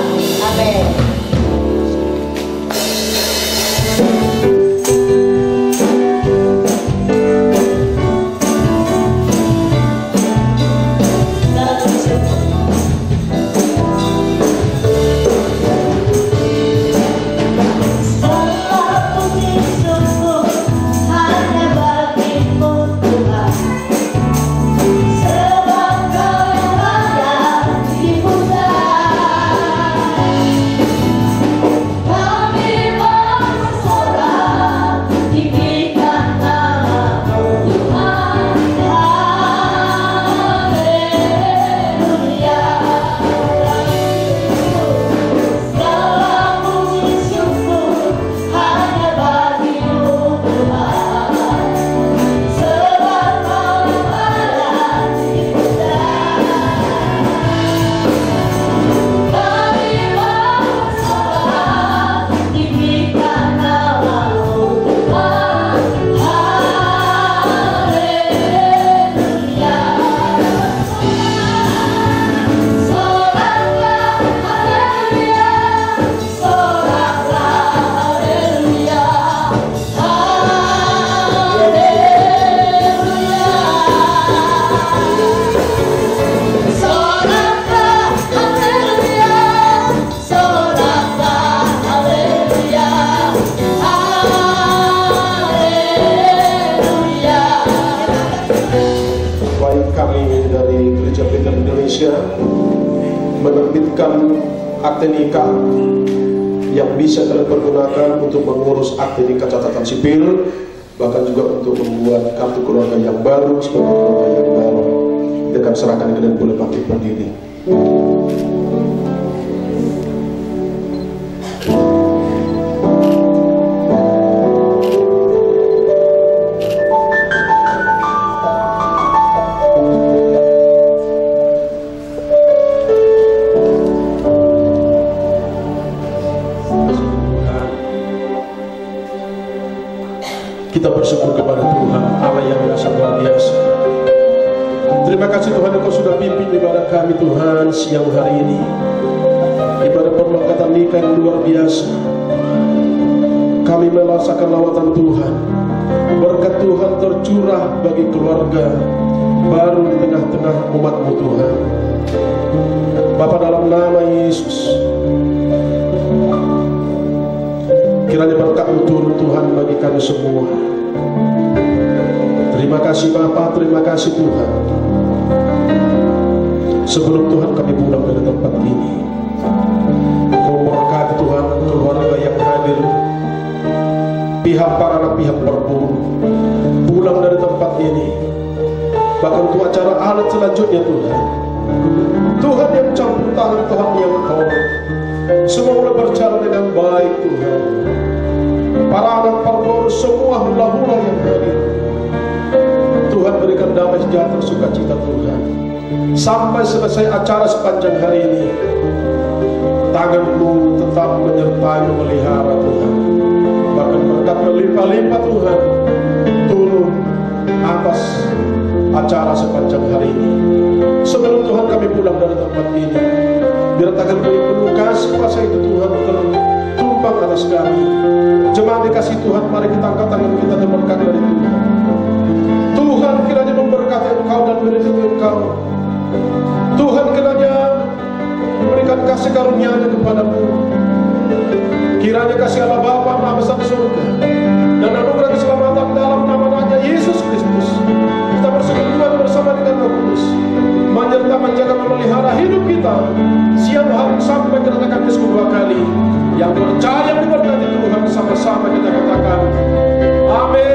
Amin.
Menerbitkan akte nikah yang bisa kalian pergunakan untuk mengurus akte nikah catatan sipil, bahkan juga untuk membuat kartu keluarga yang baru sebagai keluarga yang baru. Kita akan serahkan kalian boleh bangkit berdiri. Kita bersyukur kepada Tuhan Allah yang biasa luar biasa. Terima kasih Tuhan Engkau sudah pimpin ibadah kami Tuhan siang hari ini. Ibadah perlengkapan nikah yang luar biasa. Kami merasakan lawatan Tuhan. Berkat Tuhan tercurah bagi keluarga baru di tengah-tengah umat-Mu Tuhan. Bapa dalam nama Yesus, kiranya berkat-Mu turun Tuhan bagi kami semua. Terima kasih Bapa, terima kasih Tuhan. Sebelum Tuhan kami pulang dari tempat ini, Kau berkati Tuhan keluarga yang hadir, pihak para anak pihak berburu pulang dari tempat ini, bahkan untuk acara alat selanjutnya Tuhan. Tuhan yang campur tangan, Tuhan yang tolong, semua boleh berjalan dengan baik Tuhan. Para anak berburu semua hula-hula yang hadir, Tuhan berikan damai sejahtera sukacita Tuhan. Sampai selesai acara sepanjang hari ini, tangan-Mu tetap menyertai memelihara Tuhan. Bahkan berkat berlimpah-limpah Tuhan turun atas acara sepanjang hari ini. Sebelum Tuhan kami pulang dari tempat ini, biar tangan penuh kasih kuasa itu Tuhan tertumpang atas kami. Jemaat dikasih Tuhan, mari kita angkat tangan kita dan berkat dari Tuhan. Tuhan kiranya memberkati Engkau dan melindungi Engkau. Tuhan kiranya memberikan kasih karunia-Nya kepadamu. Kiranya kasih Allah Bapa Maha Besar surga dan anugerah keselamatan dalam nama Raja Yesus Kristus siang hari sampai kedatangan Yesus kedua kali. Yang percaya diberkati Tuhan, sama-sama kita katakan amin.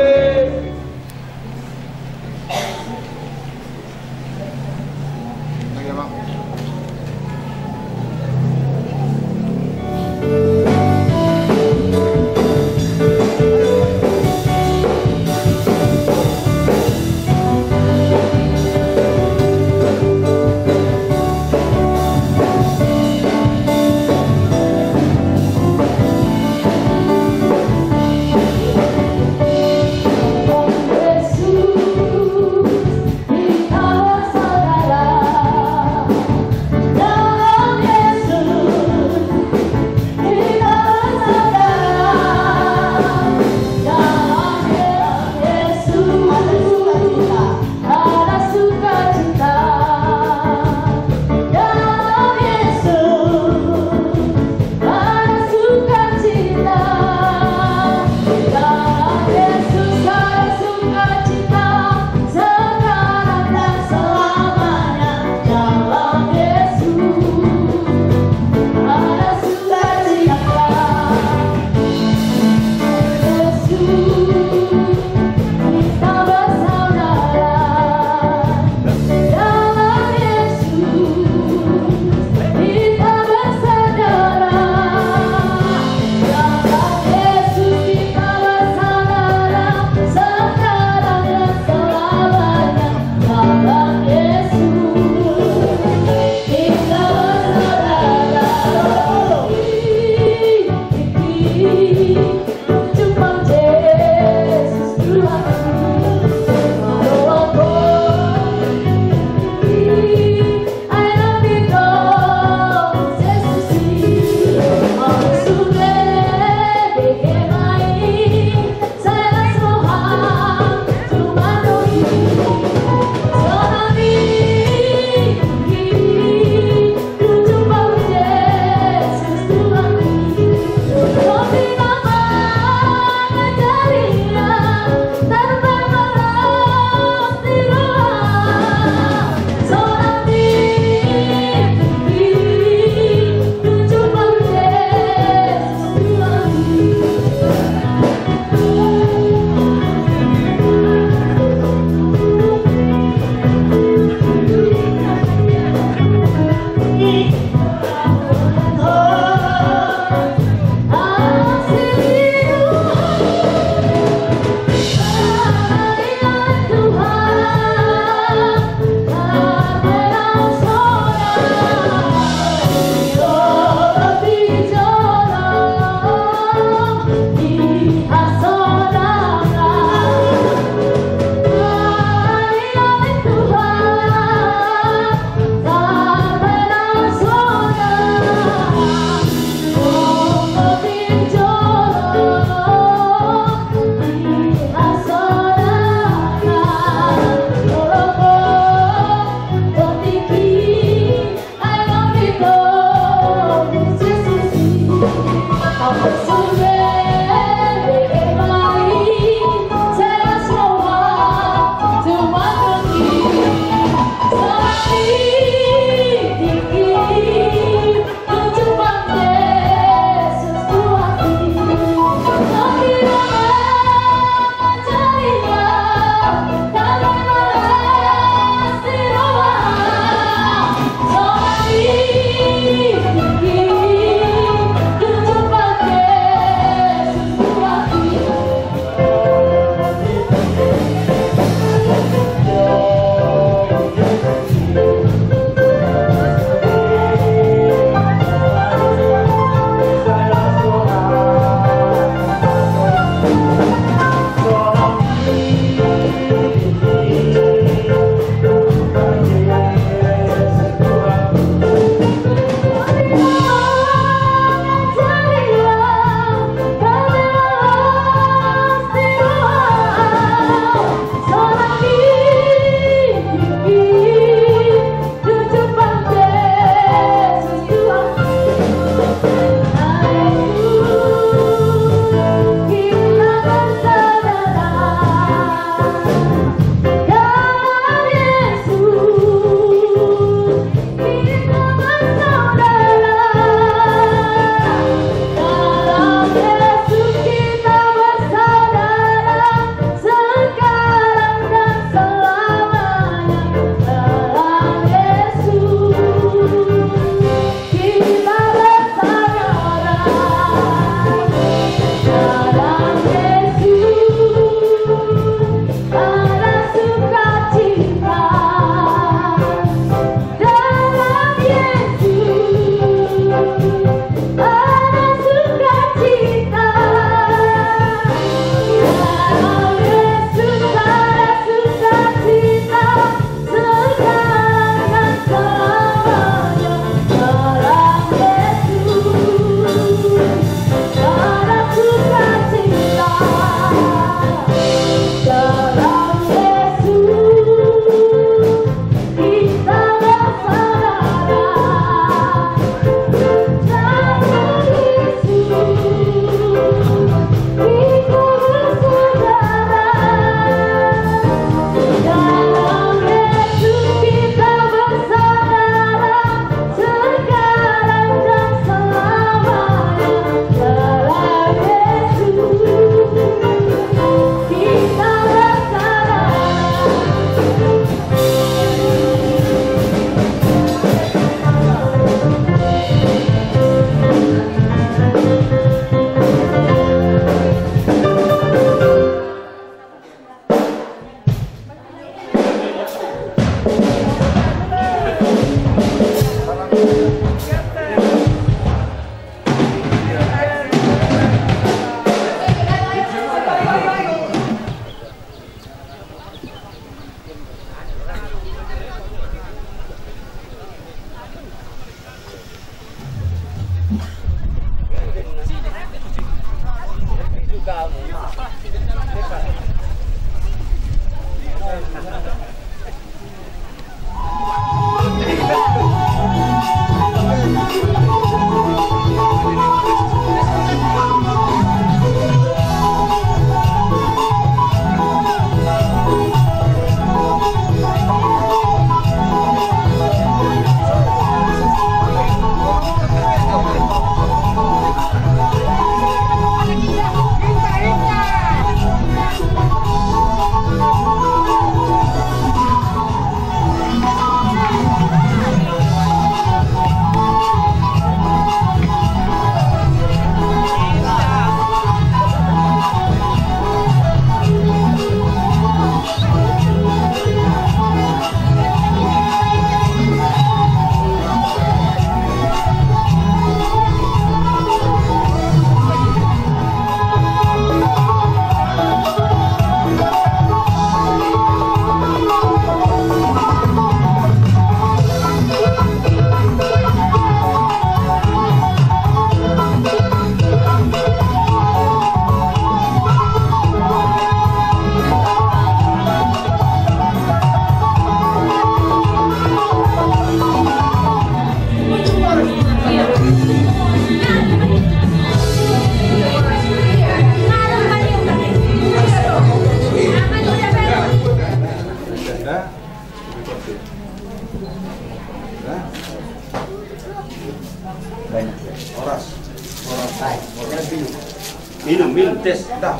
Minum tes.
Dah.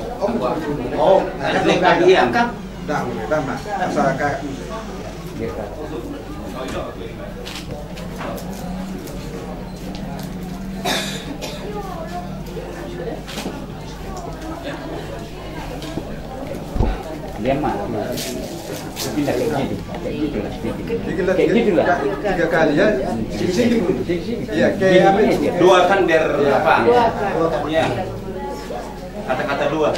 Oh, lagi angkat.
Dah, dah mas. Asal kakak.
Dia mah. Pindah kayak gitu lah.
Kayak gitu lah. 3 kali ya. Sini. Iya, kayak apa itu?
2 kan biar apa? Iya. Kata-kata 2.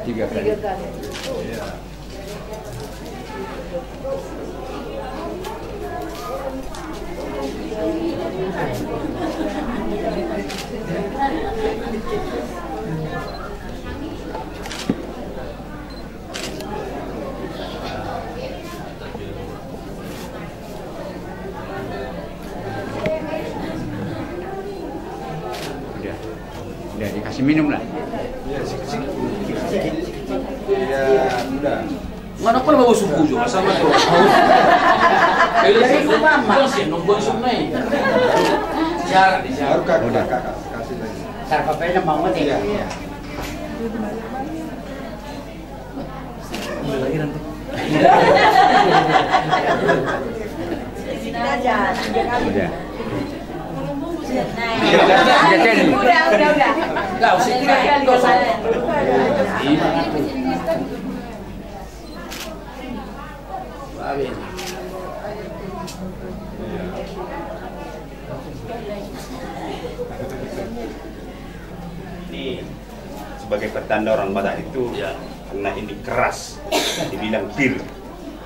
Tiga kali. Udah dikasih minum lah.
Iya, sikit. Iya, udah.
Mana pun bawa suku juga sama tuh. Dari mama. Sih nungguin sungai. Jarak di
Baru kakak kasih lagi.
Sarpapenya mau mati.
Iya.
Udah lagi nanti.
Udah.
Udah. Lah, usah kira dosa.
Ini sebagai pertanda orang Batak itu ya, karena ini keras dibilang pir.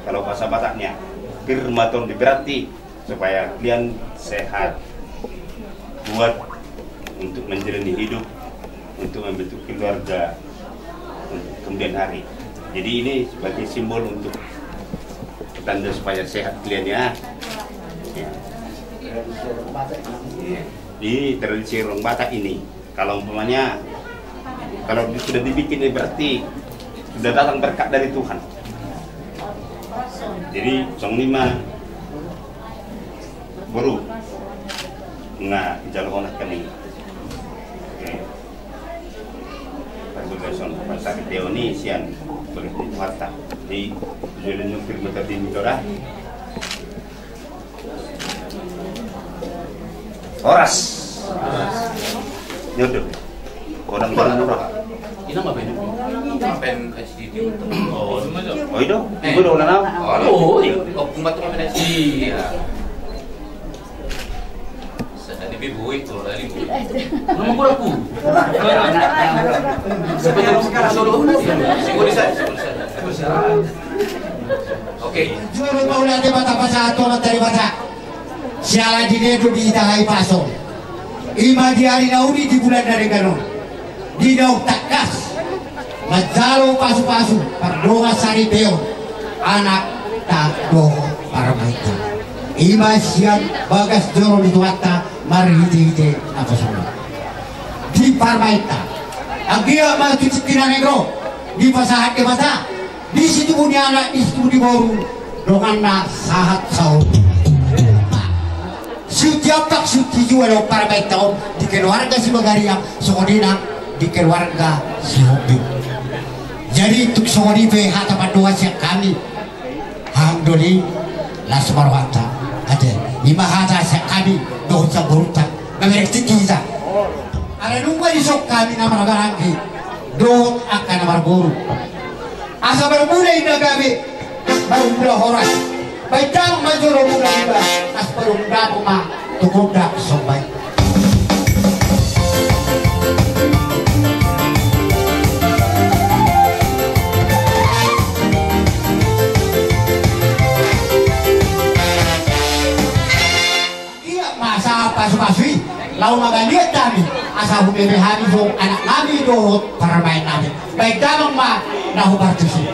Kalau bahasa Bataknya pir maton berarti supaya kalian sehat, kuat untuk menjalani hidup, untuk membentuk keluarga untuk kemudian hari. Jadi ini sebagai simbol untuk tanda supaya sehat kalian ya. Di tradisi orang Batak ini, kalau umpamanya kalau sudah dibikin berarti sudah datang berkat dari Tuhan. Jadi 05 baru nggak jalur onak kening. Perbedasan pasar teoni sian boleh diwarta di tujuan nyukir meter di mitora. Horas. Nyodok. Orang-orang orang.
Ini nggak benar. Pen HDD. Oh,
Oh itu? Ibu udah ulang apa?
Oh, oh, kumat tuh pen HDD. Sedang ibu itu dari ibu. Nama gue aku. Sebentar sekarang solo. Singgung di sana. Oke.
Juru maulah de bata pasah atau dari bata. Siala di dedo di tahai paso. Ima di hari naudi di bulan dari kanon. Di daun takas. Majalo pasu-pasu. Perdonga sari beo. Anak tak doho paramaita. Ima siang bagas joro di tuata. Mari hiti apa semua. Di paramaita. Agia maju cikina negro. Di pasahat de bata. Di situ punya anak, di situ di boru. Donganna sahat saud. Setiap tak suci jual para baik tahun di keluarga si Bagaria, Sokodina di keluarga si Hobi. Jadi untuk Sokodi PH tempat doa siang kami, Hamdoli las marwata ada lima hata siang kami doa saburuta, mengerti kita. Ada nunggu di sok kami nama nagarangki, doa akan nama guru. Asa bermula indah kami, bermula horas. Baitang majuro mula iba, as perumda rumah tukuda sobat. Iya masa apa supasui, lau magaliat kami, asa humimihani so anak kami dohot para main namin. Baik damang ma nahubartusi.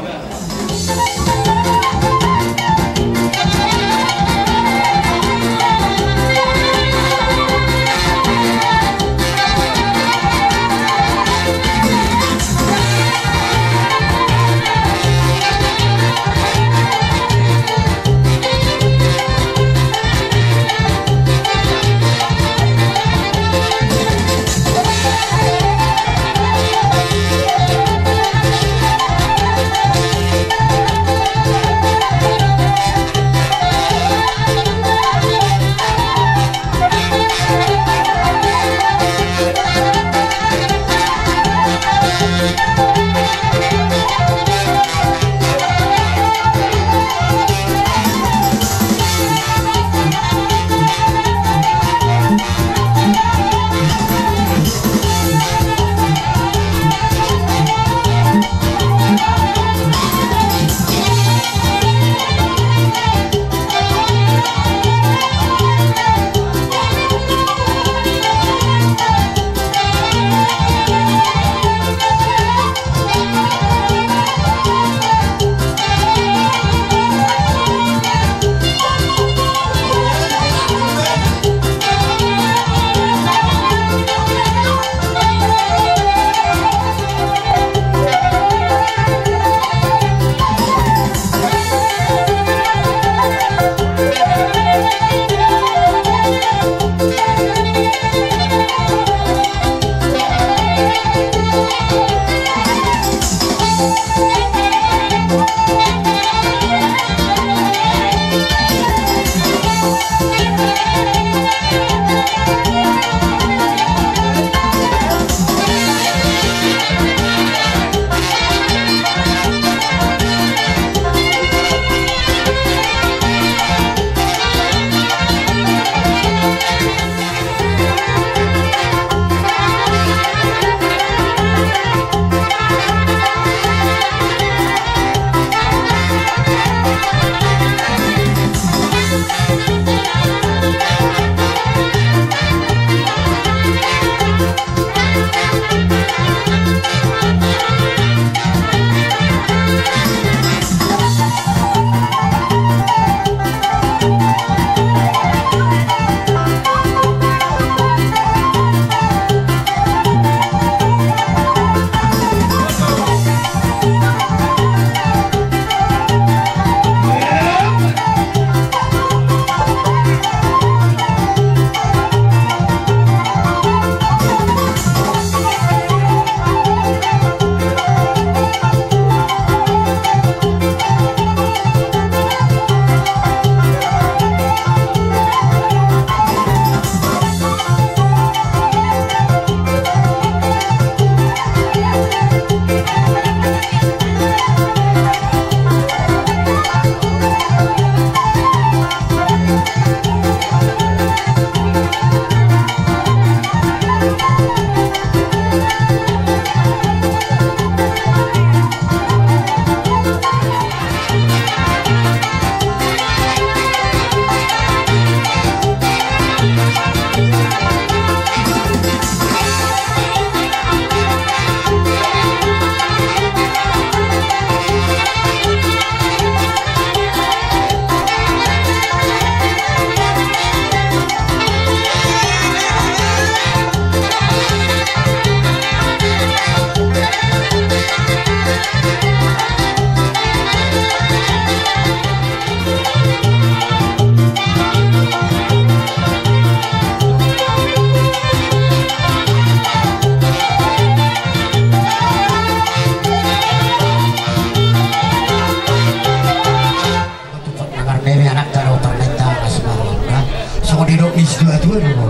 kedua dulu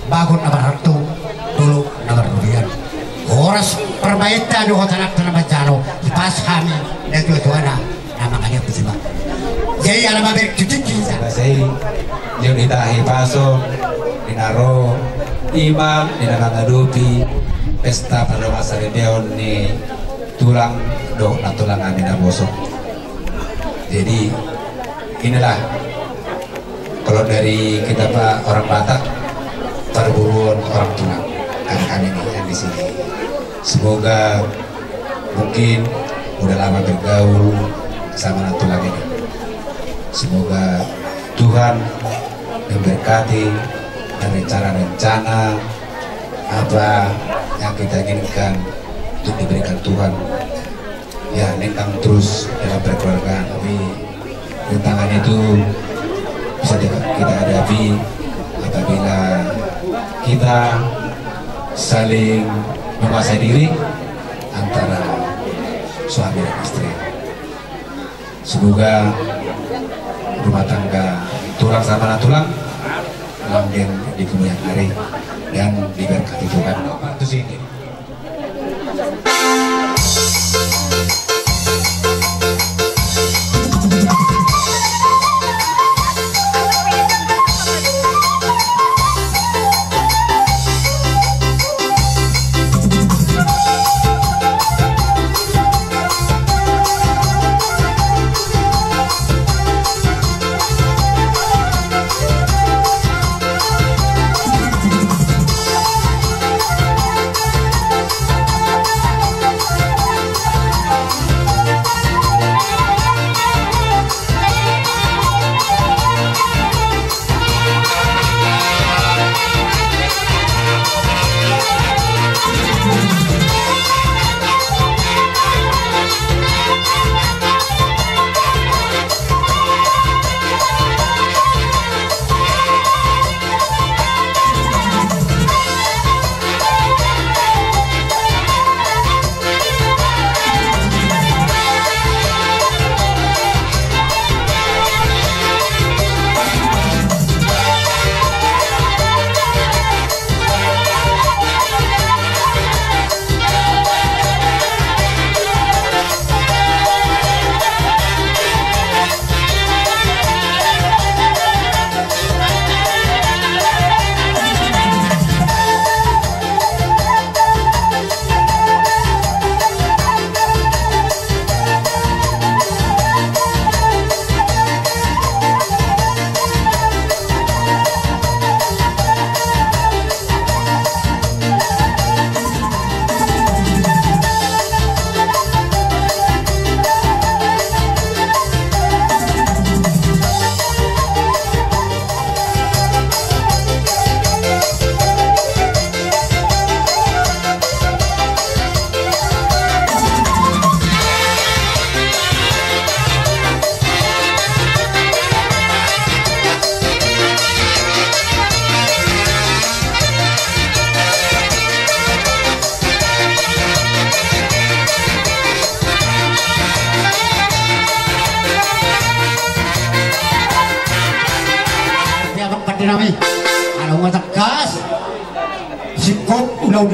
bagot na baratu dulu na berdulian horas perbaikan do hotanak tanah bacano di pas kami dan tuana nama kanya bersama jadi ala babek cuci
saya yang ditahi paso dinaro imam dinaranadupi pesta pada masa rebeon ni tulang do na tulangan dina bosok. Jadi inilah kalau dari kita Pak orang Batak perburuan orang tulang kan ini yang di sini. Semoga mungkin udah lama bergaul sama anak tulang ini. Semoga Tuhan memberkati dan rencana-rencana apa yang kita inginkan untuk diberikan Tuhan. Ya, nengkang terus dalam perkeluargaan, tapi rintangan itu bisa kita hadapi apabila kita saling menguasai diri antara suami dan istri. Semoga rumah tangga tulang sama tulang langgeng di kemudian hari dan diberkati Tuhan. Itu sih.
Nami, kalau mau tegas, sikap ulang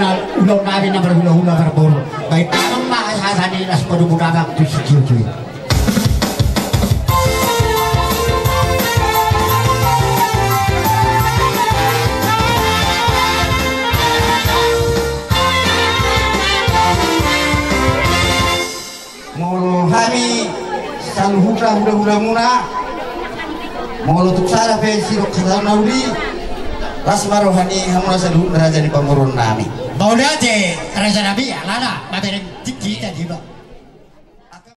nabi na berhula-hula berburu. Baik tanam bahasa ini nas pada muda waktu sekian. Mau kami selalu hula muna. Mau untuk saya pensi rok kata naudi rasma rohani hamuna saduh raja di pamurun nami. Mau dia raja nabi ya lana, baterai tinggi tadi bang.